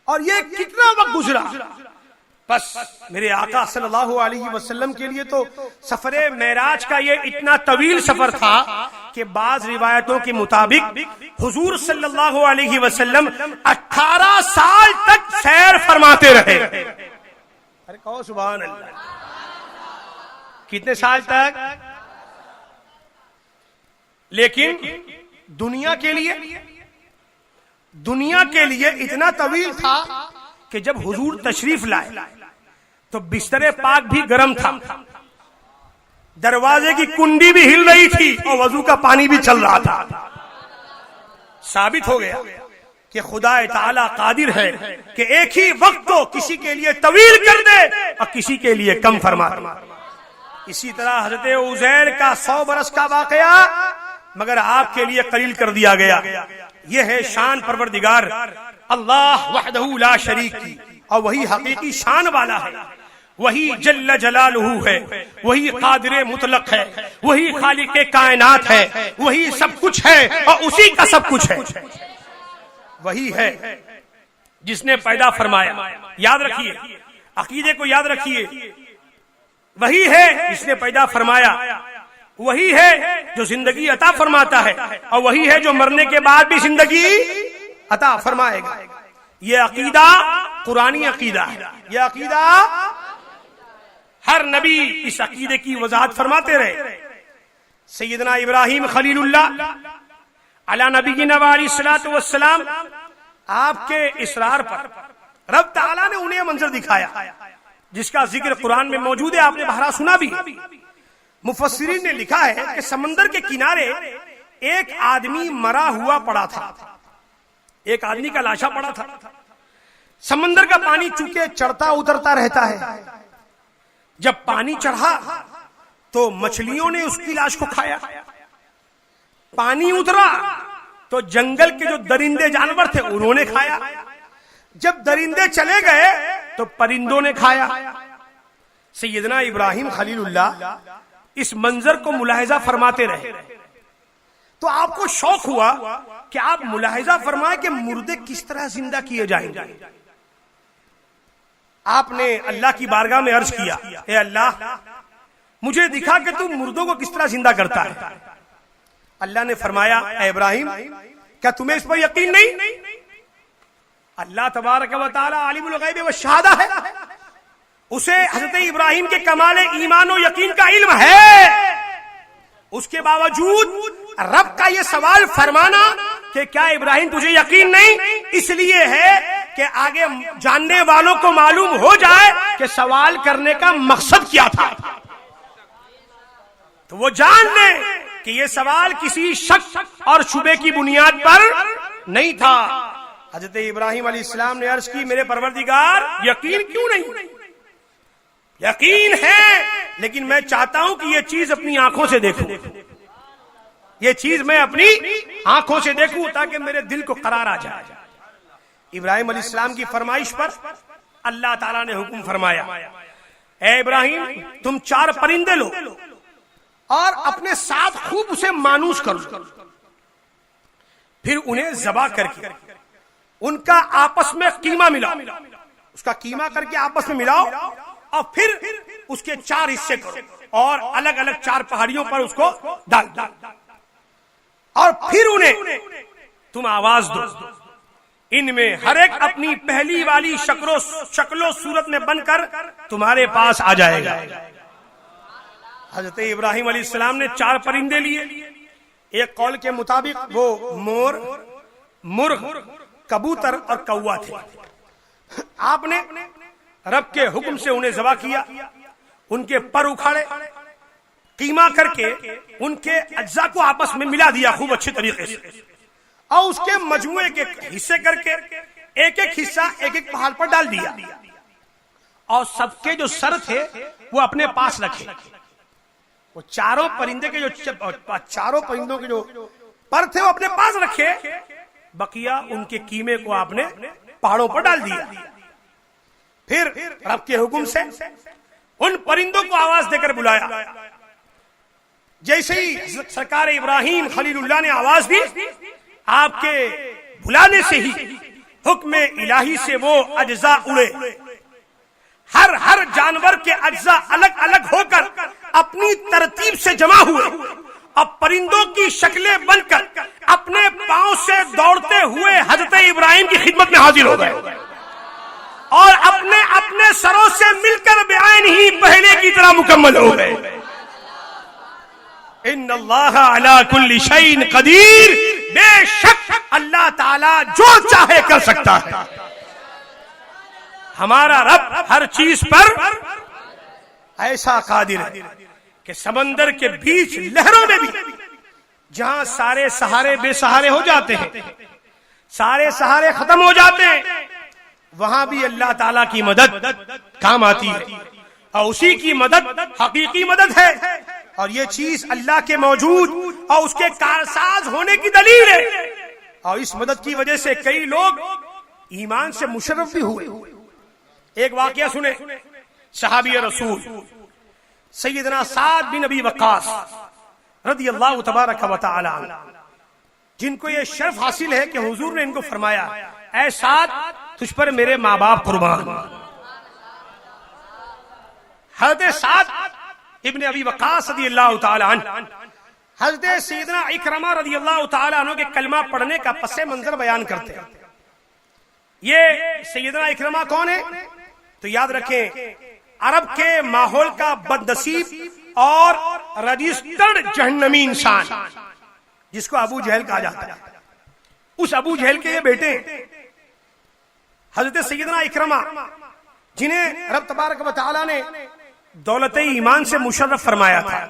اور یہ کتنا وقت گزرا. بس میرے آقا صلی اللہ علیہ وسلم کے لیے تو سفر معراج کا یہ اتنا طویل سفر تھا کہ بعض روایتوں کے مطابق حضور صلی اللہ علیہ وسلم 18 سال تک سیر فرماتے رہے. ارے کہو سبحان اللہ. کتنے سال تک؟ لیکن دنیا کے لیے اتنا طویل تھا کہ جب حضور تشریف لائے تو بستر پاک بھی گرم تھا، دروازے کی کنڈی بھی ہل رہی تھی اور وضو کا پانی بھی چل رہا تھا. ثابت ہو گیا کہ خدا تعالی قادر ہے کہ ایک ہی وقت کو کسی کے لیے طویل کر دے اور کسی کے لیے کم فرما. اسی طرح حضرت عزیر کا 100 برس کا واقعہ مگر آپ کے لیے قلیل کر دیا گیا. یہ ہے شان پروردگار اللہ وحدہ لا شریک کی، اور وہی حقیقی شان والا ہے، وہی جل جلالہ ہے، وہی قادر مطلق ہے، وہی خالق کائنات ہے، وہی سب کچھ ہے اور اسی کا سب کچھ ہے. وہی ہے جس نے پیدا فرمایا. یاد رکھیے، عقیدے کو یاد رکھیے. وہی ہے جس نے پیدا فرمایا، وہی ہے جو زندگی عطا فرماتا ہے، اور وہی ہے جو مرنے کے بعد بھی زندگی عطا فرمائے گا. یہ عقیدہ قرآنی عقیدہ ہے. یہ عقیدہ ہر نبی اس عقیدے کی وضاحت فرماتے رہے. سیدنا ابراہیم خلیل اللہ علی نبینا علیہ الصلوۃ والسلام، آپ کے اصرار پر رب تعالیٰ نے انہیں منظر دکھایا جس کا ذکر قرآن میں موجود ہے، آپ نے بہرا سنا بھی. مفسرین نے لکھا ہے کہ سمندر کے کنارے ایک آدمی مرا ہوا پڑا تھا، ایک آدمی کا لاشا پڑا تھا. سمندر کا پانی چونکہ چڑھتا اترتا رہتا ہے، جب پانی چڑھا تو مچھلیوں نے اس کی لاش کو کھایا. پانی اترا تو جنگل کے جو درندے جانور تھے انہوں نے کھایا. جب درندے چلے گئے تو پرندوں نے کھایا. سیدنا ابراہیم خلیل اللہ اس منظر کو ملاحظہ فرماتے رہے تو آپ کو شوق ہوا کہ آپ ملاحظہ فرمائیں کہ مردے کس طرح زندہ کیے جائیں گے. آپ نے اللہ کی بارگاہ میں عرض کیا، اے اللہ مجھے دکھا کہ تم مردوں کو کس طرح زندہ کرتا ہے. اللہ نے فرمایا، اے ابراہیم کیا تمہیں اس پر یقین نہیں؟ اللہ تبارک و تعالی عالم الغیب والشہادہ ہے، اسے حضرت ابراہیم کے کمال ایمان و یقین کا علم ہے. اس کے باوجود رب کا یہ سوال فرمانا کہ کیا ابراہیم تجھے یقین نہیں، اس لیے ہے کہ آگے جاننے والوں کو معلوم ہو جائے کہ سوال کرنے کا مقصد کیا تھا، تو وہ جان لیں کہ یہ سوال کسی شک اور شبے کی بنیاد پر نہیں تھا. حضرت ابراہیم علیہ السلام نے عرض کی، میرے پروردگار یقین کیوں نہیں؟ یقین ہے لیکن میں چاہتا ہوں کہ یہ چیز اپنی آنکھوں سے دیکھوں، یہ چیز میں اپنی آنکھوں سے دیکھوں تاکہ میرے دل کو قرار آ جائے. ابراہیم علیہ السلام کی فرمائش پر اللہ تعالیٰ نے حکم فرمایا، اے ابراہیم تم 4 پرندے لو اور اپنے ساتھ خوب اسے مانوس کرو، پھر انہیں ذبح کر کے ان کا آپس میں قیمہ ملاؤ، اس کا قیمہ کر کے آپس میں ملاؤ اور پھر اس کے 4 حصے کرو اور الگ الگ 4 پہاڑیوں پر اس کو ڈال اور پھر انہیں تم آواز دو. ان میں ہر ایک اپنی پہلی والی شکل و صورت میں بن کر تمہارے پاس آ جائے گا. حضرت ابراہیم علیہ السلام نے 4 پرندے لیے. ایک قول کے مطابق وہ مور، مرغ، کبوتر اور کوا تھے. آپ نے رب کے حکم سے انہیں ذبح کیا، ان کے پر اکھاڑے، قیمہ کر کے ان کے اجزاء کو آپس میں ملا دیا خوب اچھے طریقے سے، اور اس کے مجموعے کے حصے کر کے ایک ایک حصہ ایک ایک پہاڑ پر ڈال دیا اور سب کے جو سر تھے وہ اپنے پاس رکھے. وہ چاروں پرندوں کے جو پر تھے وہ اپنے پاس رکھے، بقیہ ان کے قیمے کو آپ نے پہاڑوں پر ڈال دیا. پھر رب کے حکم سے ان پرندوں کو آواز دے کر بلایا. جیسے ہی سرکار ابراہیم خلیل اللہ نے آواز دی، آپ کے بلانے سے ہی حکم الہی سے وہ اجزاء اڑے. ہر جانور کے اجزاء الگ الگ ہو کر اپنی ترتیب سے جمع ہوئے اور پرندوں کی شکلیں بن کر اپنے پاؤں سے دوڑتے ہوئے حضرت ابراہیم کی خدمت میں حاضر ہو گئے اور اپنے اپنے سروں سے مل کر بعین ہی پہلے کی طرح مکمل ہو گئے. ان اللہ علی کل شیء قدیر، بے شک اللہ تعالی جو چاہے کر سکتا ہے. ہمارا رب ہر چیز پر ایسا قادر ہے کہ سمندر کے بیچ لہروں میں بھی جہاں سارے سہارے بے سہارے ہو جاتے ہیں، سارے سہارے ختم ہو جاتے ہیں، وہاں بھی اللہ تعالیٰ کی مدد کام آتی ہے اور اسی کی مدد حقیقی مدد ہے. اور یہ چیز اللہ کے موجود اور اس کے کارساز ہونے کی دلیل ہے. اور اس مدد کی وجہ سے کئی لوگ ایمان سے مشرف بھی ہوئے. ایک واقعہ سنیں، صحابی رسول سیدنا سعد بن ابی وقاص رضی اللہ تبارک و تعالی عنہ، جن کو یہ شرف حاصل ہے کہ حضور نے ان کو فرمایا، اے سعد تجھ پر میرے ماں باپ قربان. حضرت سعد ابن ابی وقاص رضی اللہ تعالی عنہ حضرت سیدنا اکرمہ رضی اللہ تعالی عنہ کے کلمہ پڑھنے کا پس منظر بیان کرتے ہیں. یہ سیدنا اکرمہ کون ہے؟ تو یاد رکھیں عرب کے ماحول کا بد نصیب اور رجسٹرڈ جہنمی انسان جس کو ابو جہل کہا جاتا ہے، اس ابو جہل کے یہ بیٹے حضرت سیدنا اکرمہ جنہیں رب تبارک و تعالی نے دولت ایمان سے مشرف فرمایا تھا.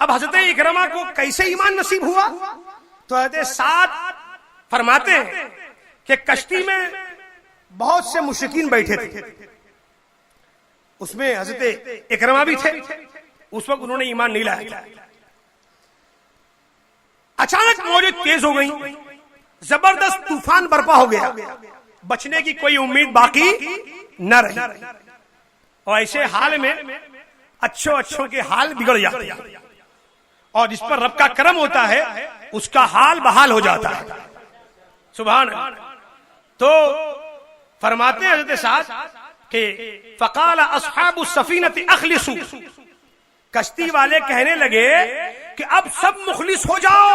اب حضرت اکرمہ کو کیسے ایمان نصیب ہوا؟ تو حضرت سعد فرماتے ہیں کہ کشتی میں بہت سے مشرکین بیٹھے تھے، اس میں حضرت اکرمہ بھی تھے. اس وقت انہوں نے ایمان نہیں لایا. اچانک موجیں تیز ہو گئیں، زبردست طوفان برپا ہو گیا، بچنے کی کوئی امید باقی نہ رہی. اور ایسے حال میں اچھوں کے حال بگڑ جاتے ہیں، اور جس پر رب کا کرم ہوتا ہے اس کا حال بحال ہو جاتا ہے. سبحان اللہ. تو فرماتے ہیں حضرت سعد کہ فقال اصحاب السفینۃ اخلصوا، کشتی والے کہنے لگے کہ اب سب مخلص ہو جاؤ.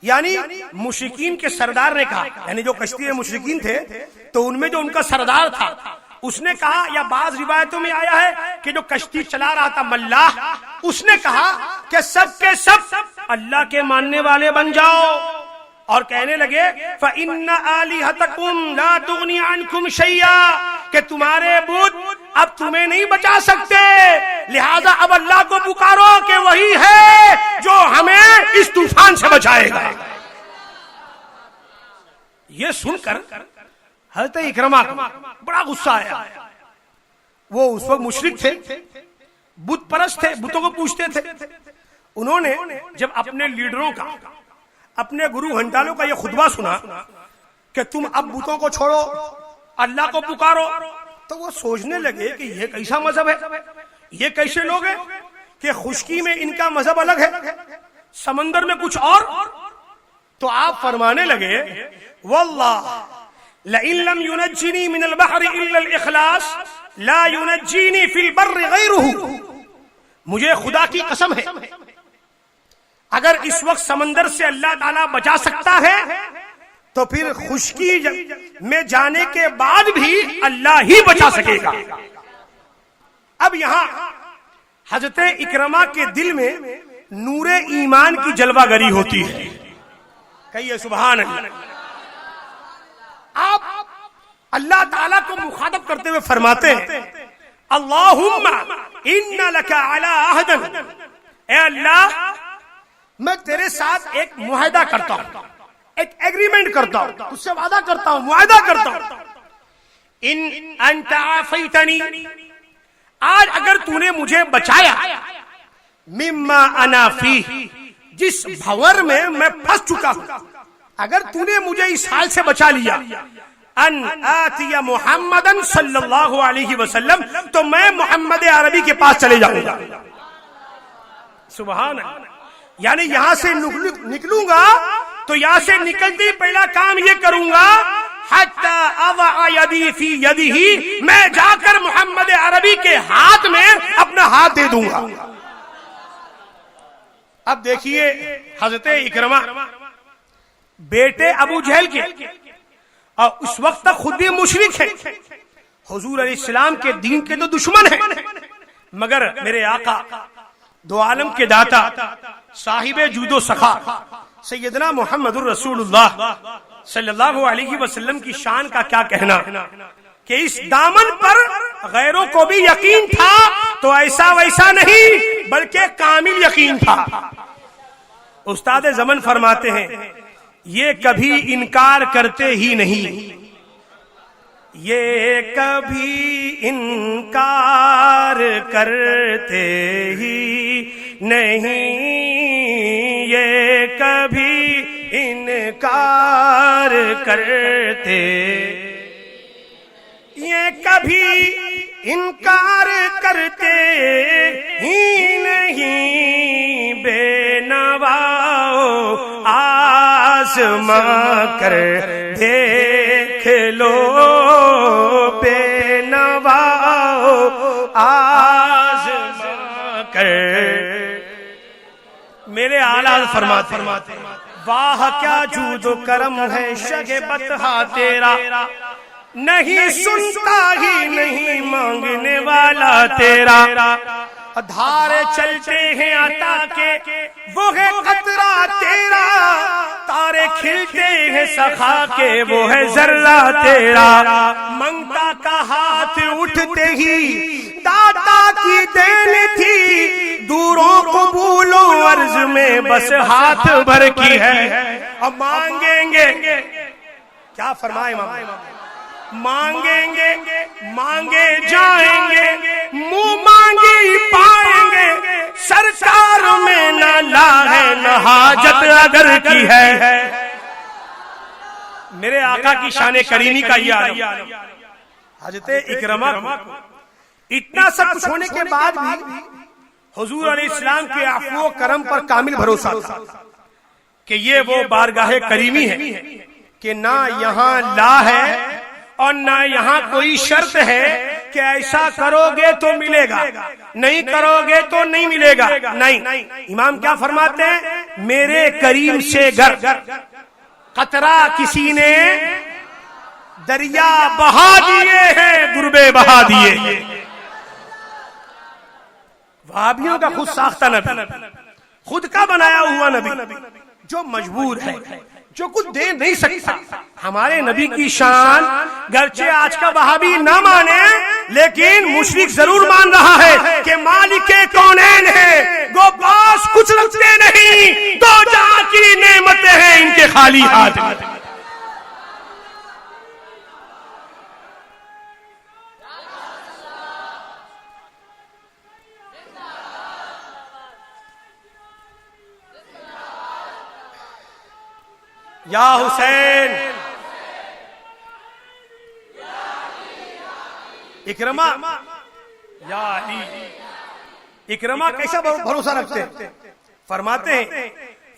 یعنی مشرکین کے سردار نے کہا، یعنی جو کشتی میں مشرکین تھے تو ان میں جو ان کا سردار تھا اس نے کہا، یا بعض روایتوں میں آیا ہے کہ جو کشتی چلا رہا تھا ملاح، اس نے کہا کہ سب کے سب اللہ کے ماننے والے بن جاؤ. اور کہنے لگے فَإِنَّ آلِهَتَكُمْ لَا تُغْنِي عَنْكُمْ شَيْئًا، کہ تمہارے بت اب تمہیں نہیں بچا سکتے، لہذا اب اللہ کو پکارو کہ وہی ہے جو ہمیں اس طوفان سے بچائے گا. یہ سن کر حضرت اکرمہ بڑا غصہ آیا. وہ اس وقت مشرک تھے، بت پرست تھے، بتوں کو پوجتے تھے. انہوں نے جب اپنے لیڈروں کا، اپنے گرو ہنٹالوں کا یہ خطبہ سنا کہ تم اب بتوں کو چھوڑو، اللہ کو پکارو، تو وہ سوچنے لگے کہ یہ کیسا مذہب ہے، یہ کیسے لوگ ہیں کہ خشکی میں ان کا مذہب الگ ہے، سمندر میں کچھ اور. تو آپ فرمانے لگے واللہ لئن لم ينجني من البحر الا الاخلاص لا ينجيني في البر غيره. مجھے خدا کی قسم ہے اگر اس وقت سمندر سے اللہ تعالیٰ بچا سکتا ہے تو پھر خشکی میں جانے کے بعد بھی اللہ ہی بچا سکے گا. اب یہاں حضرت اکرمہ کے دل میں نور ایمان کی جلوہ گری ہوتی ہے. کہیے سبحان اللہ. آپ اللہ تعالیٰ کو مخاطب کرتے ہوئے فرماتے ہیں اللہم ان لک علی عہد، اے اللہ میں تیرے ساتھ ایک معاہدہ کرتا ہوں، ایک ایگریمنٹ کرتا ہوں، اس سے وعدہ کرتا ہوں، معاہدہ کرتا ہوں. ان انت عافیتنی، آج اگر تو نے مجھے بچایا، مما انا فیہ، جس بھور میں پھنس چکا ہوں، اگر تو نے مجھے اس حال سے بچا لیا، ان آتی محمدن صلی اللہ علیہ وسلم، تو میں محمد عربی کے پاس چلے جاؤں گا. سبحان اللہ. یعنی یہاں سے نکلوں گا تو یہاں سے نکلتے پہلا کام یہ کروں گا حتی اضع یدی فی یدہ، میں جا کر محمد عربی کے ہاتھ میں اپنا ہاتھ دے دوں گا. اب دیکھیے حضرت اکرمہ بیٹے ابو جہل کے، اور اس وقت تک خود بھی مشرک ہے، حضور علیہ السلام کے دین کے تو دشمن ہیں، مگر میرے آقا دو عالم کے داتا صاحب جود و سخا سیدنا محمد الرسول اللہ صلی اللہ علیہ وسلم کی شان کا کیا کہنا کہ اس دامن پر غیروں کو بھی یقین تھا، تو ایسا ویسا نہیں بلکہ کامل یقین تھا. استاد زمن فرماتے ہیں یہ کبھی انکار کرتے ہی نہیں، یہ کبھی انکار کرتے ہی نہیں، یہ کبھی انکار کرتے، یہ کبھی انکار کرتے ہی نہیں، بے نواؤ آزما کر دیکھ لو، بے نواؤ آزما کر. میرے اعلیٰ فرماتے واہ کیا جود و کرم ہے شگ بطحا تیرا، نہیں سنتا ہی نہیں مانگنے والا تیرا، دھارے چلتے ہیں عطا کے وہ ہے قطرہ تیرا، تارے کھلتے ہیں سخا کے وہ ہے ذرہ تیرا، منگتا کا ہاتھ اٹھتے ہی داتا کی دین تھی، دوروں قبول و عرض میں بس ہاتھ بھر کی ہے، اب مانگیں گے کیا فرمائے امام، مانگیں گے مانگے جائیں گے، منہ مانگی پائیں گے، سرکار میں نہ لا ہے نہ حاجت اگر کی ہے۔ میرے آقا کی شان کریمی کا یہ عالم، حضرت اکرمہ کو اتنا سب کچھ ہونے کے بعد بھی حضور علیہ السلام کے عفو و کرم پر کامل بھروسہ تھا کہ یہ وہ بارگاہ کریمی ہے کہ نہ یہاں لا ہے اور نہ یہاں کوئی شرط ہے کہ ایسا کرو گے تو ملے گا، نہیں کرو گے تو نہیں ملے گا، نہیں، امام کیا فرماتے ہیں، میرے کریم سے گر قطرہ کسی نے دریا بہا دیے ہیں، دربے بہا دیے۔ وہابیوں کا خود ساختہ نبی، خود کا بنایا ہوا نبی جو مجبور ہے، جو کچھ دے نہیں سکتا۔ ہمارے نبی کی شان گرچہ آج کا وہابی نہ مانے لیکن مشرک ضرور مان رہا ہے کہ مالک کونین ہے، وہ پاس کچھ رکھتے نہیں، دو جہاں کی نعمتیں ہیں ان کے خالی ہاتھ۔ یا حسین، اکرمہ، یا علی۔ اکرمہ کیسا بھروسہ رکھتے ہیں؟ فرماتے ہیں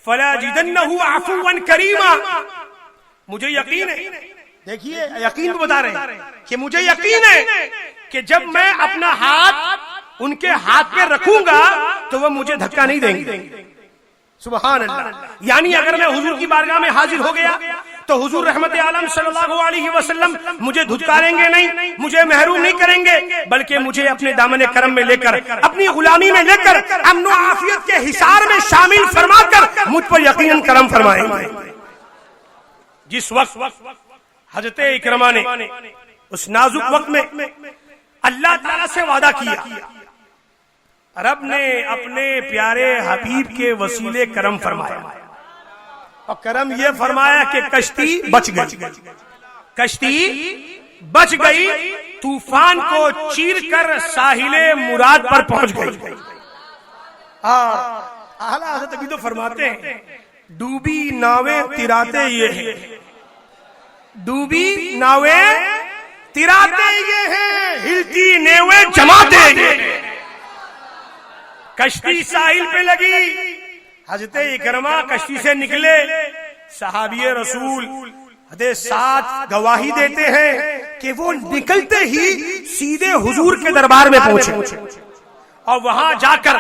فلا جدنہ عفوا کریما، مجھے یقین ہے، دیکھیے یقین بھی بتا رہے ہیں کہ مجھے یقین ہے کہ جب میں اپنا ہاتھ ان کے ہاتھ پہ رکھوں گا تو وہ مجھے دھکا نہیں دیں گے۔ سبحان اللہ، یعنی اگر میں حضور کی بارگاہ میں حاضر ہو گیا تو حضور رحمت عالم صلی اللہ علیہ وسلم مجھے دھتکاریں گے نہیں، مجھے محروم نہیں کریں گے، بلکہ مجھے اپنے دامن کرم میں لے کر، اپنی غلامی میں لے کر، امن و عافیت کے حصار میں شامل فرما کر مجھ پر یقیناً کرم فرمائیں گے۔ جس وقت حضرت اکرمہ نے اس نازک وقت میں اللہ تعالیٰ سے وعدہ کیا، رب نے اپنے پیارے حبیب کے وسیلے کرم فرمایا، اور کرم یہ فرمایا کہ کشتی بچ گئی، کشتی بچ گئی، طوفان کو چیر کر ساحل مراد پر پہنچ گئی۔ اعلیٰ حضرت ابھی تو فرماتے ہیں ڈوبی ناویں تراتے یہ ہیں، ڈوبی ناویں تراتے یہ ہیں، ہلتی نیویں جماتے یہ ہیں۔ کشتی ساحل پہ لگی، حضرت اکرمہ کشتی سے نکلے، صحابی رسول حدیث ساتھ گواہی دیتے ہیں کہ وہ نکلتے ہی سیدھے حضور کے دربار میں پہنچے اور وہاں جا کر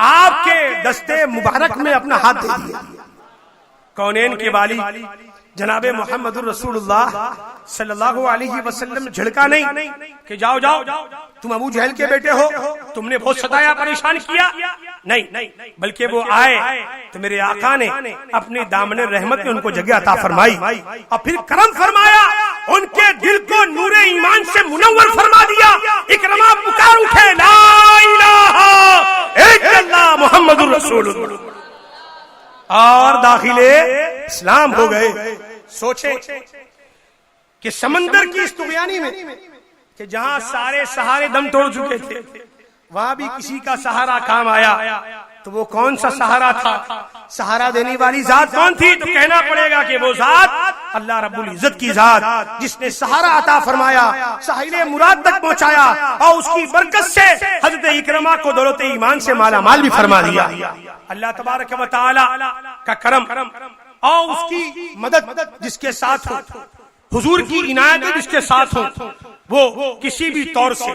آپ کے دستے مبارک میں اپنا ہاتھ دے دیا۔ کونین کے والی جناب محمد الرسول اللہ صلی اللہ علیہ وسلم جھڑکا نہیں کہ جاؤ جاؤ تم ابو جہل کے بیٹے ہو، تم نے بہت ستایا پریشان کیا، نہیں، بلکہ وہ آئے تو میرے آقا نے اپنی دامن رحمت میں ان کو جگہ عطا فرمائی اور پھر کرم فرمایا، ان کے دل کو نور ایمان سے منور فرما دیا۔ اکرمہ پکار اٹھے لا الہ الا اللہ محمد الرسول اللہ، اور داخل اسلام ہو گئے۔ سوچے کہ سمندر کی اس طغیانی میں کہ جہاں سارے سہارے دم توڑ چکے تھے وہاں بھی کسی کا سہارا کام آیا، تو وہ کون سا سہارا تھا؟ سہارا دینے والی ذات کون تھی؟ تو کہنا پڑے گا کہ وہ ذات اللہ رب العزت کی ذات جس نے سہارا عطا فرمایا، ساحل مراد تک پہنچایا، اور اس کی برکت سے حضرت اکرمہ کو دولت ایمان سے مالا مال بھی فرما دیا۔ اللہ تبارک و تعالی کا کرم اور اس کی مدد جس کے ساتھ ہو، حضور کی عنایت جس کے ساتھ ہو، وہ کسی بھی طور سے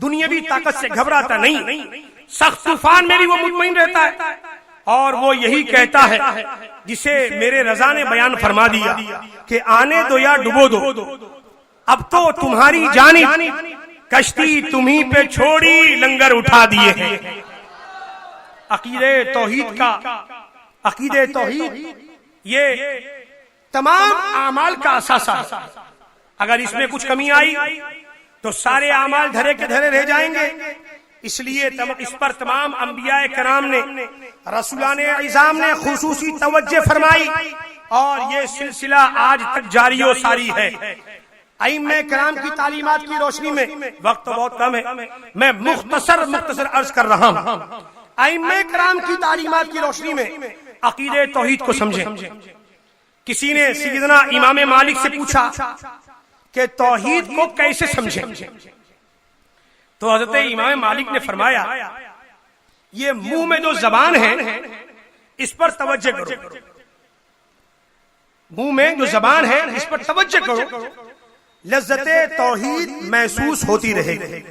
دنیاوی طاقت سے گھبراتا نہیں، سخت طوفان میں بھی وہ مطمئن رہتا ہے، اور وہ یہی کہتا ہے جسے میرے رضا نے بیان فرما دیا کہ آنے دو یا ڈبو دو، اب تو تمہاری جانب کشتی تمہیں پہ چھوڑی لنگر اٹھا دیے ہیں. عقیدے توحید کا، عقیدے توحید یہ تمام اعمال کا اثاثہ ہے. اگر اس میں کچھ کمی آئی تو سارے اعمال دھرے کے دھرے رہ جائیں گے. اس لیے اس پر تمام انبیاء کرام نے، رسولان اعظام نے خصوصی توجہ فرمائی، اور یہ سلسلہ آج تک جاری و ساری ہے. ائمہ کرام کی تعلیمات کی روشنی میں، وقت بہت کم ہے، میں مختصر عرض کر رہا ہوں. ائمہ کرام کی تعلیمات کی روشنی میں عقیدے توحید کو سمجھیں. کسی نے سیدنا امام مالک سے پوچھا کہ توحید کو کیسے سمجھیں؟ تو حضرت امام مالک نے فرمایا یہ منہ میں جو زبان ہے اس پر توجہ کرو، منہ میں جو زبان ہے اس پر توجہ کرو، لذت توحید محسوس ہوتی رہے گی.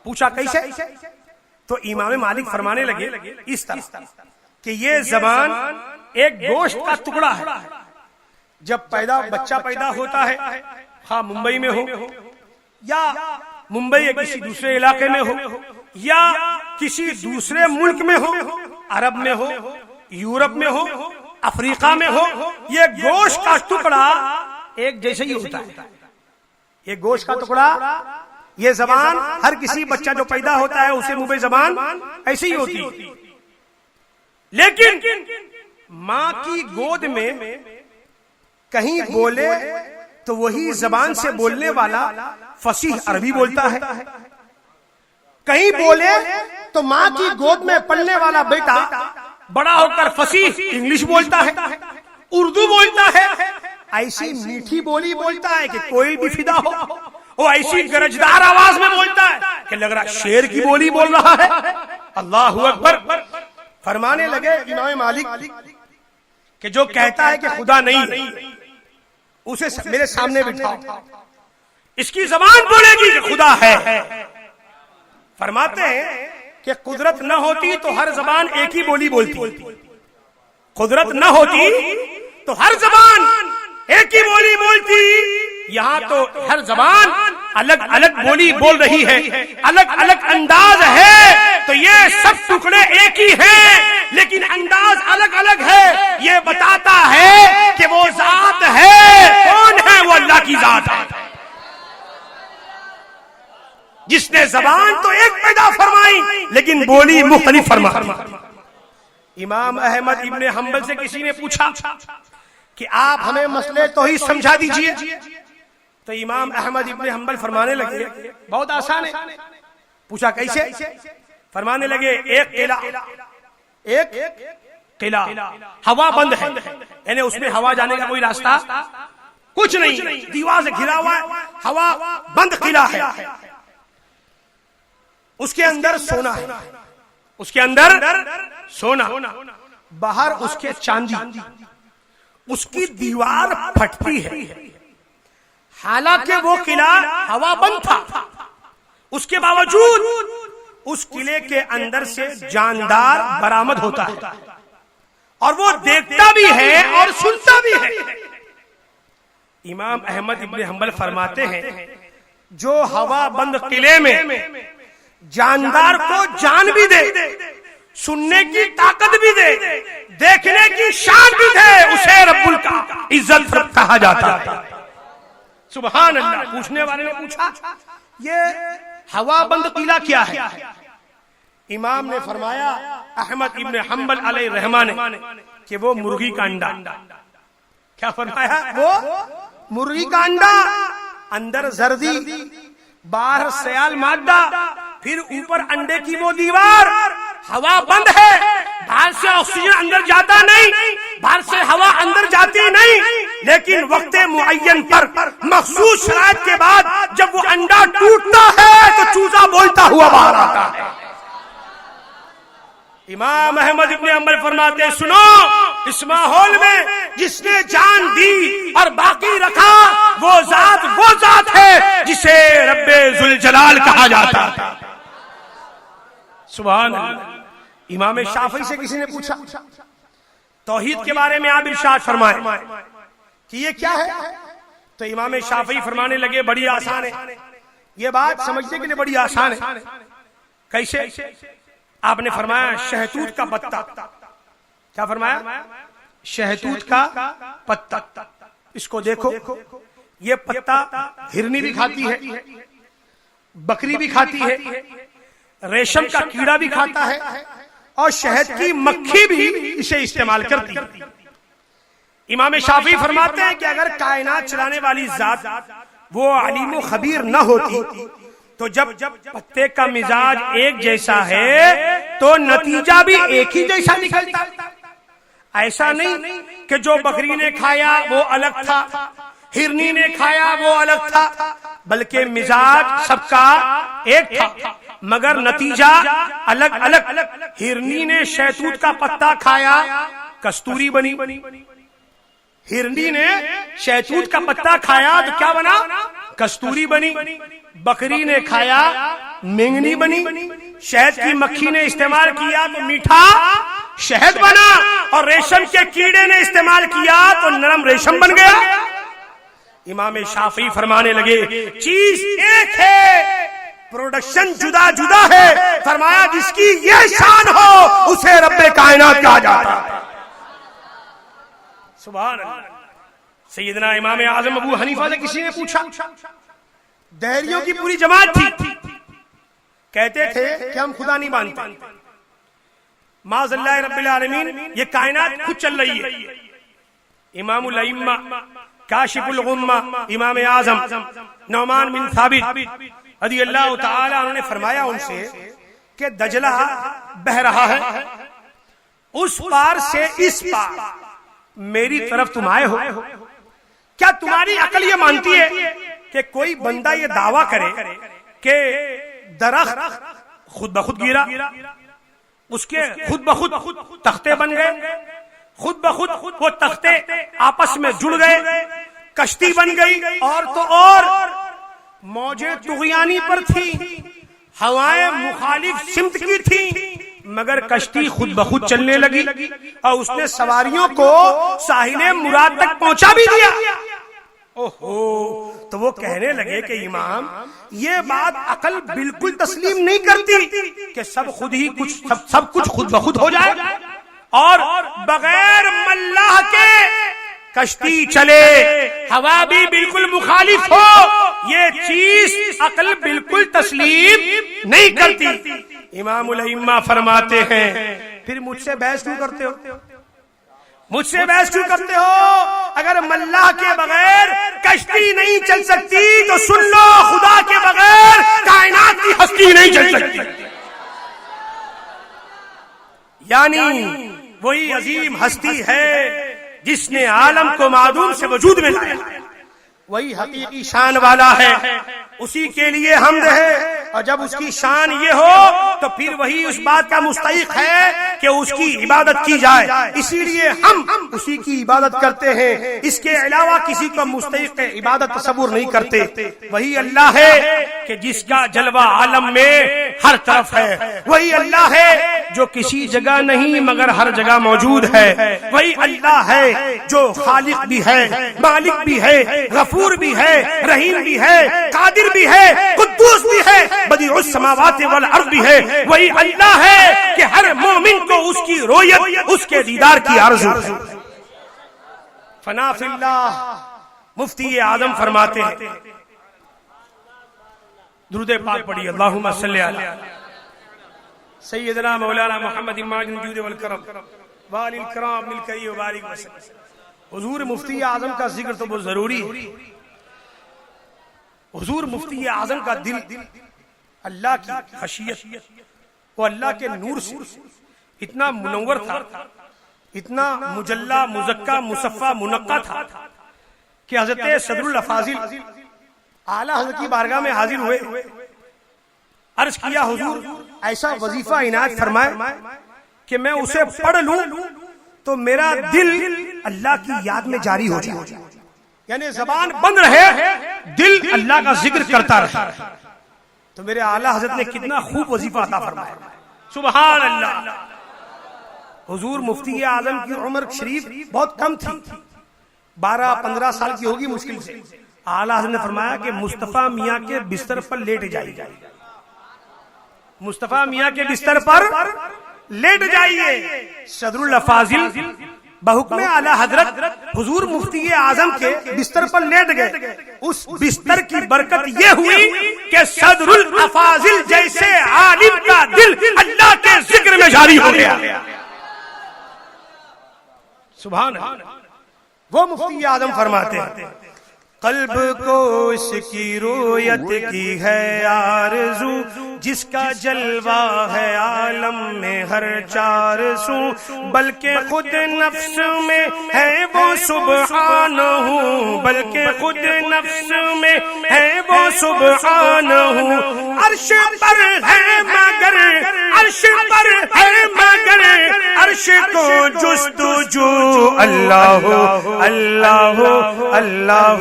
پوچھا کیسے؟ تو امام مالک فرمانے لگے اس طرح کہ یہ زبان ایک گوشت کا ٹکڑا ہے. جب بچہ پیدا ہوتا ہے، خواہ ممبئی میں ہو یا ممبئی یا کسی دوسرے علاقے میں ہو یا کسی دوسرے ملک میں ہو، عرب میں ہو، یورپ میں ہو، افریقہ میں ہو، یہ گوشت کا ٹکڑا ایک جیسے ہی ہوتا ہے. یہ گوشت کا ٹکڑا، یہ زبان، ہر کسی بچہ جو پیدا ہوتا ہے اسے منہ پہ زبان ایسے ہی ہوتی ہے. لیکن ماں کی گود میں کہیں بولے تو وہی زبان سے بولنے والا فصیح عربی بولتا ہے، کہیں بولے تو ماں کی گود میں پلنے والا بیٹا بڑا ہو کر فصیح انگلش بولتا ہے، اردو بولتا ہے. ایسی میٹھی بولی بولتا ہے کہ کوئی بھی فدا ہو، وہ ایسی گرجدار آواز میں بولتا ہے کہ لگ رہا شیر کی بولی بول رہا ہے. اللہ اکبر. فرمانے لگے امام مالک کہ جو کہتا ہے کہ خدا نہیں اسے میرے سامنے بٹھاؤ، اس کی زبان بولے گی کہ خدا ہے. فرماتے ہیں کہ قدرت نہ ہوتی تو ہر زبان ایک ہی بولی بولتی، قدرت نہ ہوتی تو ہر زبان ایک ہی بولی بولتی. یہاں تو ہر زبان الگ الگ بولی بول رہی ہے، الگ الگ انداز ہے، تو یہ سب ٹکڑے ایک ہی ہیں لیکن انداز الگ الگ ہے. یہ بتاتا ہے کہ وہ ذات ہے. کون ہے؟ وہ اللہ کی ذات ہے جس نے زبان تو ایک پیدا فرمائی لیکن بولی مختلف فرمائی. امام احمد ابن حنبل سے کسی نے پوچھا کہ آپ ہمیں مسئلے توحید سمجھا دیجئے، تو امام احمد ابن حنبل فرمانے لگے بہت آسان ہے. پوچھا کیسے؟ فرمانے لگے ایک قلعہ ہوا بند ہے، یعنی اس میں ہوا جانے کا کوئی راستہ کچھ نہیں، دیوار سے گھرا ہوا ہے، ہوا بند قلعہ ہے. اس کے اندر سونا ہے، اس کے اندر سونا، باہر اس کے چاندی. اس کی دیوار پھٹتی ہے، حالانکہ وہ قلعہ ہوا بند تھا، اس کے باوجود اس قلعے کے اندر سے جاندار برآمد ہوتا ہے اور وہ دیکھتا بھی ہے اور سنتا بھی ہے. امام احمد ابن حنبل فرماتے ہیں جو ہوا بند قلعے میں جاندار کو جان بھی دے، سننے کی طاقت بھی دے، دیکھنے کی شان بھی دے، اسے رب العزت کہا جاتا ہے. سبحان اللہ. پوچھنے والے نے پوچھا یہ ہوا بند قلعہ کیا ہے؟ امام نے فرمایا احمد ابن حنبل علیہ رحمہ نے کہ وہ مرغی کا انڈا. کیا فرمایا؟ وہ مرغی کا انڈا، اندر زردی، باہر سیال مادہ، پھر اوپر انڈے کی وہ دیوار. ہوا بند ہے، باہر سے آکسیجن اندر جاتا نہیں، باہر سے ہوا اندر جاتی نہیں، لیکن وقت معین پر مخصوص شرائط کے بعد جب وہ انڈا ٹوٹتا ہے تو چوزا بولتا ہوا باہر آتا ہے. امام احمد ابن حنبل فرماتے سنو، اس ماحول میں جس نے جان دی اور باقی رکھا وہ ذات ہے جسے رب ذوالجلال کہا جاتا ہے. سبحان اللہ. امام شافعی سے کسی نے پوچھا توحید کے بارے میں، آپ ارشاد فرمائیں کہ یہ کیا ہے؟ تو امام شافعی فرمانے لگے بڑی آسان ہے، یہ بات سمجھنے کے لیے بڑی آسان ہے. کیسے؟ آپ نے فرمایا شہتوت کا پتا. کیا فرمایا؟ شہتوت کا پتا. اس کو دیکھو، یہ پتا ہرنی بھی کھاتی ہے، بکری بھی کھاتی ہے، ریشم کا کیڑا بھی کھاتا ہے، اور شہد کی مکھی بھی اسے استعمال کرتی ہے. امام شافعی فرماتے ہیں کہ اگر کائنات چلانے والی ذات وہ علیم و خبیر نہ ہوتی تو جب پتے کا مزاج ایک جیسا ہے تو نتیجہ بھی ایک ہی جیسا نکلتا. ایسا نہیں کہ جو بکری نے کھایا وہ الگ تھا، ہرنی نے کھایا وہ الگ تھا، بلکہ مزاج سب کا ایک تھا مگر نتیجہ الگ الگ. ہرنی نے شہتوت کا پتا کھایا، کستوری بنی. ہرنی نے شہتوت کا پتا کھایا تو کیا بنا؟ کستوری بنی. بکری نے کھایا، مینگنی بنی. شہد کی مکھی نے استعمال کیا تو میٹھا شہد بنا، اور ریشم کے کیڑے نے استعمال کیا تو نرم ریشم بن گیا. امام شافعی فرمانے لگے چیز ایک ہے، پروڈکشن جدا جدا ہے. فرمایا جس کی یہ شان ہو اسے رب کائنات کہا جاتا ہے. سبحان اللہ. سیدنا امام اعظم ابو حنیفہ سے کسی نے پوچھا، دہریوں کی پوری جماعت تھی، کہتے تھے کہ ہم خدا نہیں مانتے، معاذ اللہ رب العالمین یہ کائنات خود چل رہی ہے. امام الائمہ کاشف الغمہ امام اعظم نعمان بن ثابت رضی اللہ تعالی عنہ نے فرمایا ان سے کہ دجلہ بہ رہا ہے، اس پار سے اس پار میری طرف تم آئے ہو، کیا تمہاری عقل یہ مانتی ہے کہ کوئی بندہ یہ دعویٰ کرے کہ درخت خود بخود گرا، اس کے خود بخود تختے بن گئے، خود بخود وہ تختے آپس میں جڑ گئے، کشتی بن گئی، اور تو اور موجیں طغیانی پر تھی، ہوائیں مخالف سمت کی تھی، مگر کشتی خود بخود چلنے لگی اور اس نے سواریوں کو ساحل مراد تک پہنچا بھی دیا. اوہو، تو وہ کہنے لگے کہ امام یہ بات عقل بالکل تسلیم نہیں کرتی کہ سب خود ہی کچھ سب کچھ خود بخود ہو جائے اور بغیر ملاح کے کشتی چلے، ہوا بھی بالکل مخالف ہو. یہ چیز عقل بالکل تسلیم نہیں کرتی. امام الائمہ فرماتے ہیں پھر مجھ سے بحث کیوں کرتے ہو؟ مجھ سے بحث کیوں کرتے ہو؟ اگر ملاح کے بغیر کشتی نہیں چل سکتی تو سن لو خدا کے بغیر کائنات کی ہستی نہیں چل سکتی. یعنی وہی عظیم ہستی ہے جس نے عالم کو معدوم سے وجود میں لایا، وہی حقیقی شان والا ہے، اسی کے لیے حمد ہے. اور جب اس کی شان یہ ہو تو پھر وہی اس بات کا مستحق ہے کہ اس کی عبادت کی جائے، اسی لیے ہم اسی کی عبادت کرتے ہیں، اس کے علاوہ کسی کو مستحق عبادت تصور نہیں کرتے. وہی اللہ ہے کہ جس کا جلوہ عالم میں ہر طرف ہے، وہی اللہ ہے جو کسی جگہ نہیں مگر ہر جگہ موجود ہے، وہی اللہ ہے جو خالق بھی ہے، مالک بھی ہے، غفور بھی ہے، رحیم بھی ہے، قادر بھی ہے، قدوس بھی ہے، بدیع السماوات والارض بھی ہے. وہی اللہ ہے کہ ہر مومن کو اس کی رویت، اس کے دیدار کی آرزو. فنا فی اللہ مفتی اعظم فرماتے ہیں، درود پاک پڑھیے، اللہم صلی علی سیدنا مولانا محمد ماجد الجود والکرم وآل الکرام ابن الکری وبارک وسلم. حضور مفتی اعظم کا ذکر تو بہت ضروری ہے. حضور مفتی اعظم کا دل اللہ کی خشیت وہ اللہ کے نور سے اتنا منور تھا، اتنا مجلہ مزکہ مصفہ منقہ تھا کہ حضرت صدر الافاضل اعلیٰ حضرت کی بارگاہ میں حاضر ہوئے، عرض کیا حضور ایسا وظیفہ عنایت فرمائے کہ میں اسے پڑھ لوں تو میرا دل اللہ کی یاد میں جاری ہو جائے، یعنی زبان بند رہے، دل اللہ کا ذکر کرتا رہے. تو میرے اعلیٰ حضرت نے کتنا خوب وظیفہ عطا فرمایا، سبحان اللہ. حضور مفتی اعظم کی عمر شریف بہت کم تھی، 12-15 سال کی ہوگی مشکل سے. اعلیٰ حضرت نے فرمایا کہ مصطفیٰ میاں کے بستر پر لیٹ جائیے، مصطفیٰ میاں کے بستر پر لیٹ جائیے۔ صدر الافاضل بحکم اعلیٰ حضرت حضور مفتی اعظم کے بستر پر لیٹ گئے۔ اس بستر کی برکت یہ ہوئی کہ صدر الافاضل جیسے عالم کا دل اللہ کے ذکر میں جاری ہو گیا۔ سبحان اللہ۔ وہ مفتی اعظم فرماتے ہیں قلب کو اس کی رویت کی ہے آرزو، جس کا جلوہ ہے عالم میں ہر چار سو، بلکہ خود نفس میں ہے وہ سبحانہ، بلکہ خود نفس میں ہے وہ سبحانہ، عرش پر ہے مگر عرش پر ہے مگر عرش کو جستجو اللہ اللہ اللہ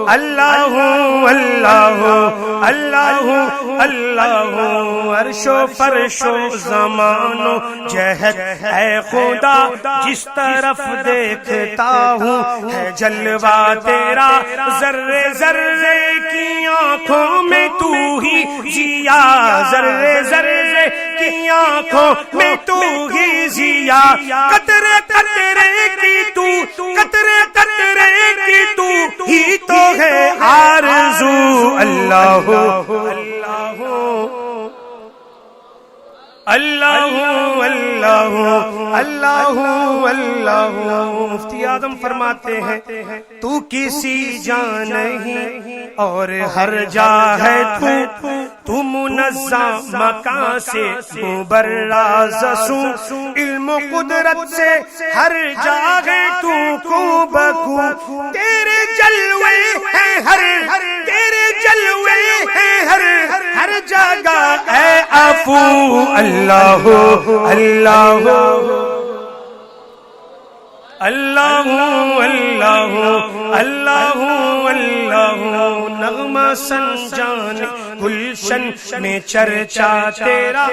اللہ اللہ اللہ اللہ، عرش و فرش و زمان و جہت اے خدا جس طرف دیکھتا ہوں ہے جلوہ تیرا، ذرے ذرے کی آنکھوں میں تو ہی ضیا، ذرے ذرے کی آنکھوں میں تو ہی ضیا، قطرے قطرے کی تو قطرے قطرے کی تو ہی تو ہے آرزو، اللہ اللہ اللہ اللہ اللہ اللہ۔ مفتی اعظم فرماتے ہیں تو کسی جا نہیں اور ہر جا ہے تو منظم مکان سے مبرز سو، علم و قدرت سے ہر جا ہے تو کو بکو، تیرے جلوے ہیں ہر تیرے جلوے ہیں ہر جگہ اے افو، اللہ اللہ اللہ اللہ اللہ اللہ۔ نغمہ سنجان گلشن میں چرچا تیرا،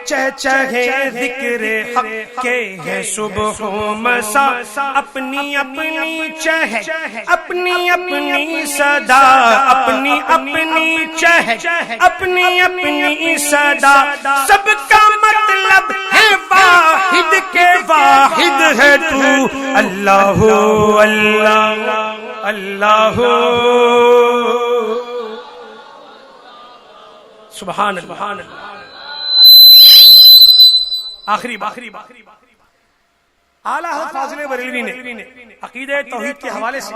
چہچہے ذکر حق کے ہے صبح و مساء، اپنی اپنی چہچ اپنی اپنی صدا، اپنی اپنی چہچ اپنی اپنی صدا، سب کا مطلب ہے واحد کے واحد ہے تو، اللہ اللہ اللہ سبحان اللہ۔ آخری بات اعلیٰ حضرت فاضل بریلوی نے عقیدہ توحید کے حوالے سے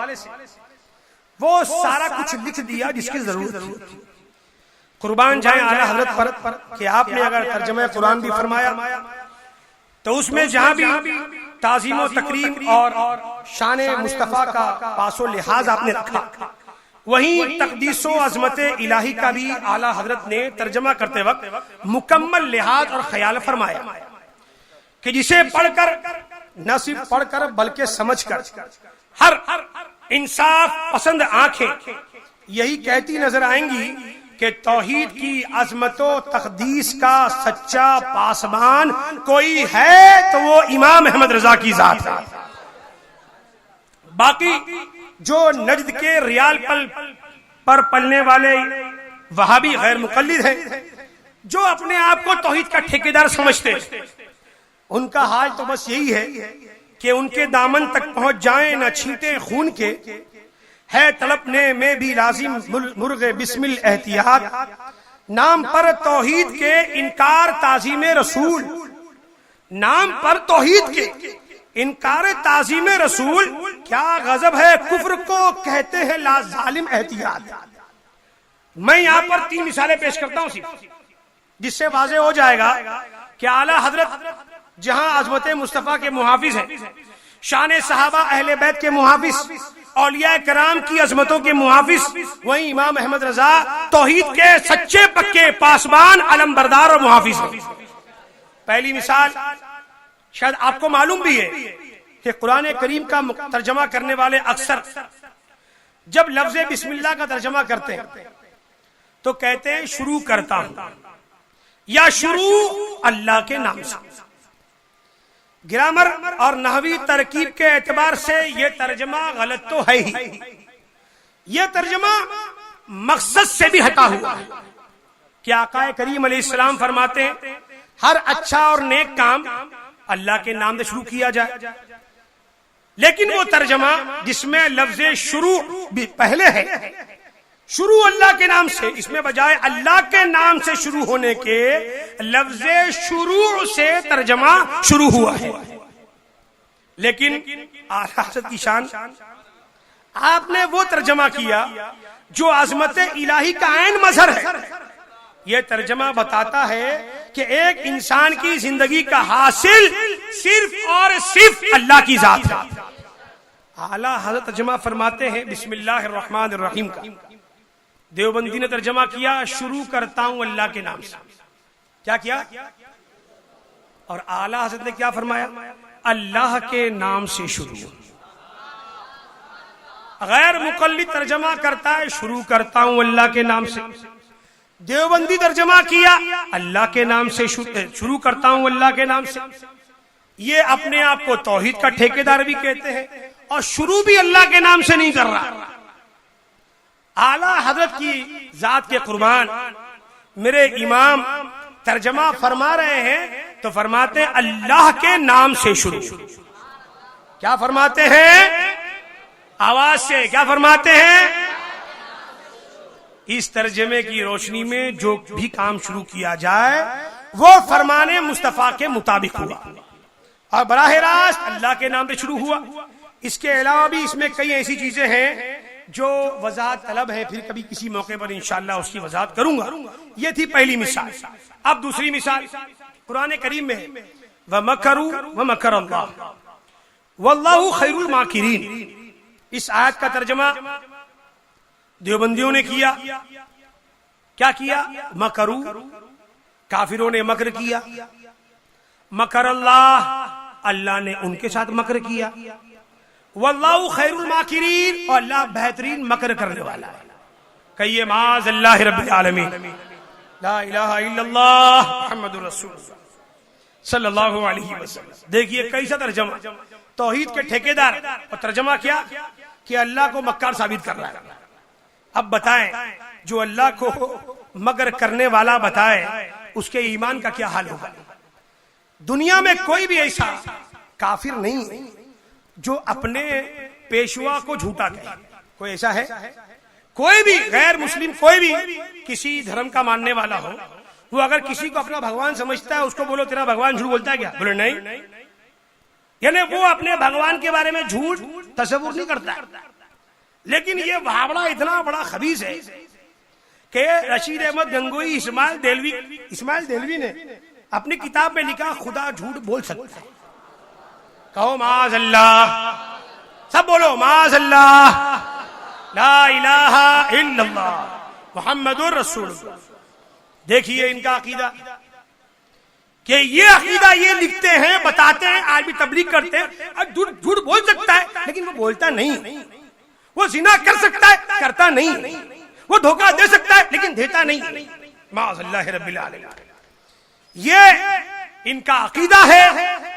وہ سارا کچھ لکھ دیا جس کی ضرورت تھی۔ قربان جائیں اعلیٰ حضرت پر کہ آپ نے اگر ترجمہ قرآن بھی فرمایا تو اس میں جہاں بھی تعظیم و تکریم اور شان مصطفیٰ کا پاس و لحاظ آپ نے رکھا، وہیں تقدیس و عظمت الہی کا بھی اعلیٰ حضرت نے ترجمہ کرتے وقت مکمل لحاظ اور خیال فرمایا کہ جسے پڑھ کر نہ صرف پڑھ کر بلکہ سمجھ کر ہر انصاف پسند آنکھیں یہی کہتی نظر آئیں گی کہ توحید کی عظمت و تقدیس کا سچا پاسبان کوئی ہے تو وہ امام احمد رضا کی ذات ہے۔ باقی جو نجد کے ریال پل پر پلنے والے وہابی غیر مقلد ہیں، جو اپنے آپ کو توحید کا ٹھیکیدار سمجھتے ہیں، ان کا حال تو بس یہی ہے کہ ان کے دامن تک پہنچ جائیں نہ چھینٹیں خون کے، ہے تڑپنے میں بھی لازم مرغ بسم الاحتیاط، نام پر توحید کے انکار تعظیم رسول، نام پر توحید کے انکار تعظیم رسول، کیا غضب ہے کفر کو کہتے ہیں لا ظالم احتیاط۔ میں یہاں پر 3 مثالیں پیش کرتا ہوں جس سے واضح ہو جائے گا کہ اعلیٰ حضرت جہاں عظمت مصطفیٰ کے محافظ ہیں، شان صحابہ اہل بیت کے محافظ، اولیاء کرام کی عظمتوں کے محافظ، وہیں امام احمد رضا توحید کے سچے پکے پاسبان، علم بردار اور محافظ ہیں۔ پہلی مثال شاید آپ کو معلوم بھی ہے کہ قرآن کریم کا ترجمہ کرنے والے اکثر جب لفظ بسم اللہ کا ترجمہ کرتے ہیں تو کہتے ہیں شروع کرتا ہوں یا شروع اللہ کے نام سے۔ گرامر اور نحوی ترکیب کے اعتبار سے یہ ترجمہ غلط تو ہے ہی، یہ ترجمہ مقصد سے بھی ہٹا ہوا ہے کہ آقا کریم علیہ السلام فرماتے ہیں ہر اچھا اور نیک کام اللہ کے نام سے شروع کیا جائے، لیکن وہ ترجمہ جس میں لفظ شروع بھی پہلے ہے، شروع اللہ کے نام سے، اس میں بجائے اللہ کے نام سے شروع ہونے کے لفظ شروع سے ترجمہ شروع ہوا ہے۔ لیکن اعلیٰ حضرت کی شان، آپ نے وہ ترجمہ کیا جو عظمت الہی کا عین مظہر ہے۔ یہ ترجمہ بتاتا ہے کہ ایک انسان کی زندگی کا حاصل صرف اور صرف اللہ کی ذات ہے۔ اعلیٰ حضرت ترجمہ فرماتے ہیں بسم اللہ الرحمن الرحیم کا، دیوبندی نے ترجمہ کیا شروع کرتا ہوں اللہ کے نام سے، کیا کیا؟ اور اعلیٰ حضرت نے کیا فرمایا؟ اللہ کے نام سے شروع۔ غیر مقلد ترجمہ کرتا ہے شروع کرتا ہوں اللہ کے نام سے، دیوبندی ترجمہ کیا اللہ کے نام سے شروع کرتا ہوں اللہ کے نام سے۔ یہ اپنے آپ کو توحید کا ٹھیکیدار بھی کہتے ہیں اور شروع بھی اللہ کے نام سے نہیں کر رہا۔ اعلیٰ حضرت کی ذات کے قربان میرے امام ترجمہ فرما رہے ہیں تو فرماتے ہیں اللہ کے نام سے شروع۔ کیا فرماتے ہیں؟ آواز سے کیا فرماتے ہیں؟ اس ترجمے کی روشنی میں جو بھی کام شروع کیا جائے وہ فرمان مصطفیٰ کے مطابق ہوا اور براہ راست اللہ کے نام سے شروع ہوا۔ اس کے علاوہ بھی اس میں کئی ایسی چیزیں ہیں جو وضاحت طلب ہے، پھر کبھی کسی موقع پر انشاءاللہ اس کی وضاحت کروں گا۔ یہ تھی پہلی مثال۔ اب دوسری مثال قرآن کریم میں ہے وَمَكَرُوا وَمَكَرَ اللَّهُ وَاللَّهُ خَيْرُ الْمَاكِرِينَ۔ اس آیت کا ترجمہ دیوبندیوں نے کیا، کیا کیا؟ مکرو، کافروں نے مکر کیا، مکر اللہ، اللہ نے ان کے ساتھ مکر کیا، واللہ خیر الماکرین، اور اللہ بہترین مکر کرنے والا ہے۔ کہیے معاذ اللہ رب العالمین، لا الہ الا اللہ محمد رسول اللہ صلی اللہ علیہ وسلم۔ دیکھیے کیسا ترجمہ، توحید کے ٹھیکیدار، اور ترجمہ کیا کہ اللہ کو مکار ثابت کر رہا ہے۔ اب بتائیں جو اللہ کو مگر کرنے والا بتائے اس کے ایمان کا کیا حال ہوگا؟ دنیا میں کوئی بھی ایسا کافر نہیں جو اپنے پیشوا کو جھوٹا کہے۔ کوئی ایسا ہے؟ کوئی بھی غیر مسلم، کوئی بھی کسی دھرم کا ماننے والا ہو، وہ اگر کسی کو اپنا بھگوان سمجھتا ہے اس کو بولو تیرا بھگوان جھوٹ بولتا ہے کیا؟ بولے نہیں، یعنی وہ اپنے بھگوان کے بارے میں جھوٹ تصور نہیں کرتا۔ لیکن یہ بھاوڑا اتنا بڑا خبیث ہے کہ رشید احمد گنگوئی اسماعیل دہلوی نے اپنی کتاب میں لکھا خدا جھوٹ بول سکتا ہے۔ کہو معاذ اللہ، سب بولو معاذ اللہ، لا الہ الا اللہ محمد الرسول اللہ۔ دیکھیے ان کا عقیدہ کہ یہ عقیدہ یہ لکھتے ہیں، بتاتے ہیں، آج بھی تبلیغ کرتے ہیں جھوٹ بول سکتا ہے لیکن وہ بولتا نہیں، وہ زنا کر سکتا ہے کرتا نہیں، وہ دھوکہ دے سکتا ہے لیکن دیتا نہیں، معاذ اللہ رب العالمین۔ یہ ان کا عقیدہ ہے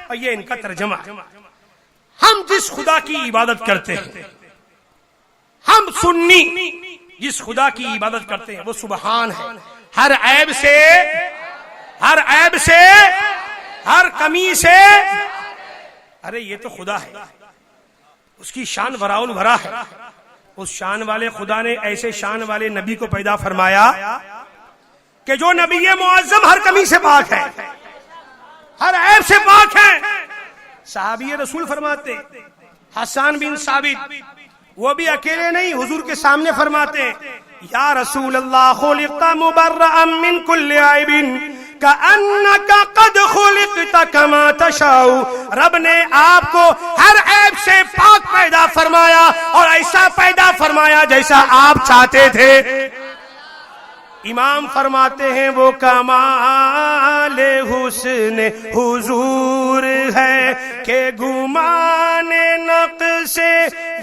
اور یہ ان کا ترجمہ ہے۔ ہم جس خدا کی عبادت کرتے ہیں، ہم سنی جس خدا کی عبادت کرتے ہیں وہ سبحان ہے، ہر عیب سے، ہر عیب سے، ہر کمی سے۔ ارے یہ تو خدا ہے، اس کی شان وراء الورا ہے۔ اس شان والے خدا نے ایسے شان والے نبی کو پیدا فرمایا کہ جو نبی معظم ہر کمی سے پاک ہے، ہر عیب سے پاک ہے۔ صحابی رسول فرماتے حسان بن ثابت، وہ بھی اکیلے نہیں، حضور کے سامنے فرماتے یا رسول اللہ خلقت مبرئا من کل عیب کأنک قد خلقت کما تشاء۔ رب نے آپ کو ہر عیب سے پاک پیدا فرمایا اور ایسا پیدا فرمایا جیسا آپ چاہتے تھے۔ امام فرماتے ہیں وہ کمال حسن حضور ہے کہ گمان نقص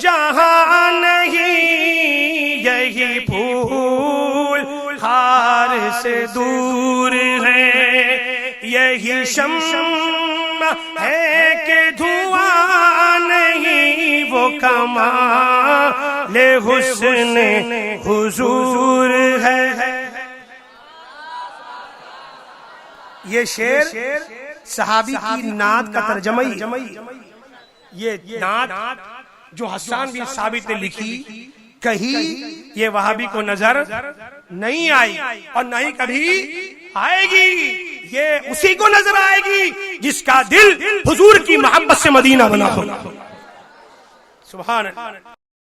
جہاں نہیں، یہی پھول خار سے دور ہے، یہی شمع ہے کہ دھواں نہیں، وہ کمال حسن حضور ہے۔ یہ شعر صحابی کی نعت کا ترجمہ ہی۔ یہ نعت جو حسان بن ثابت نے لکھی، کہیں یہ وہابی کو نظر نہیں آئی اور نہ ہی کبھی آئے گی۔ یہ اسی کو نظر آئے گی جس کا دل حضور کی محبت سے مدینہ بنا ہو۔ سبحان اللہ۔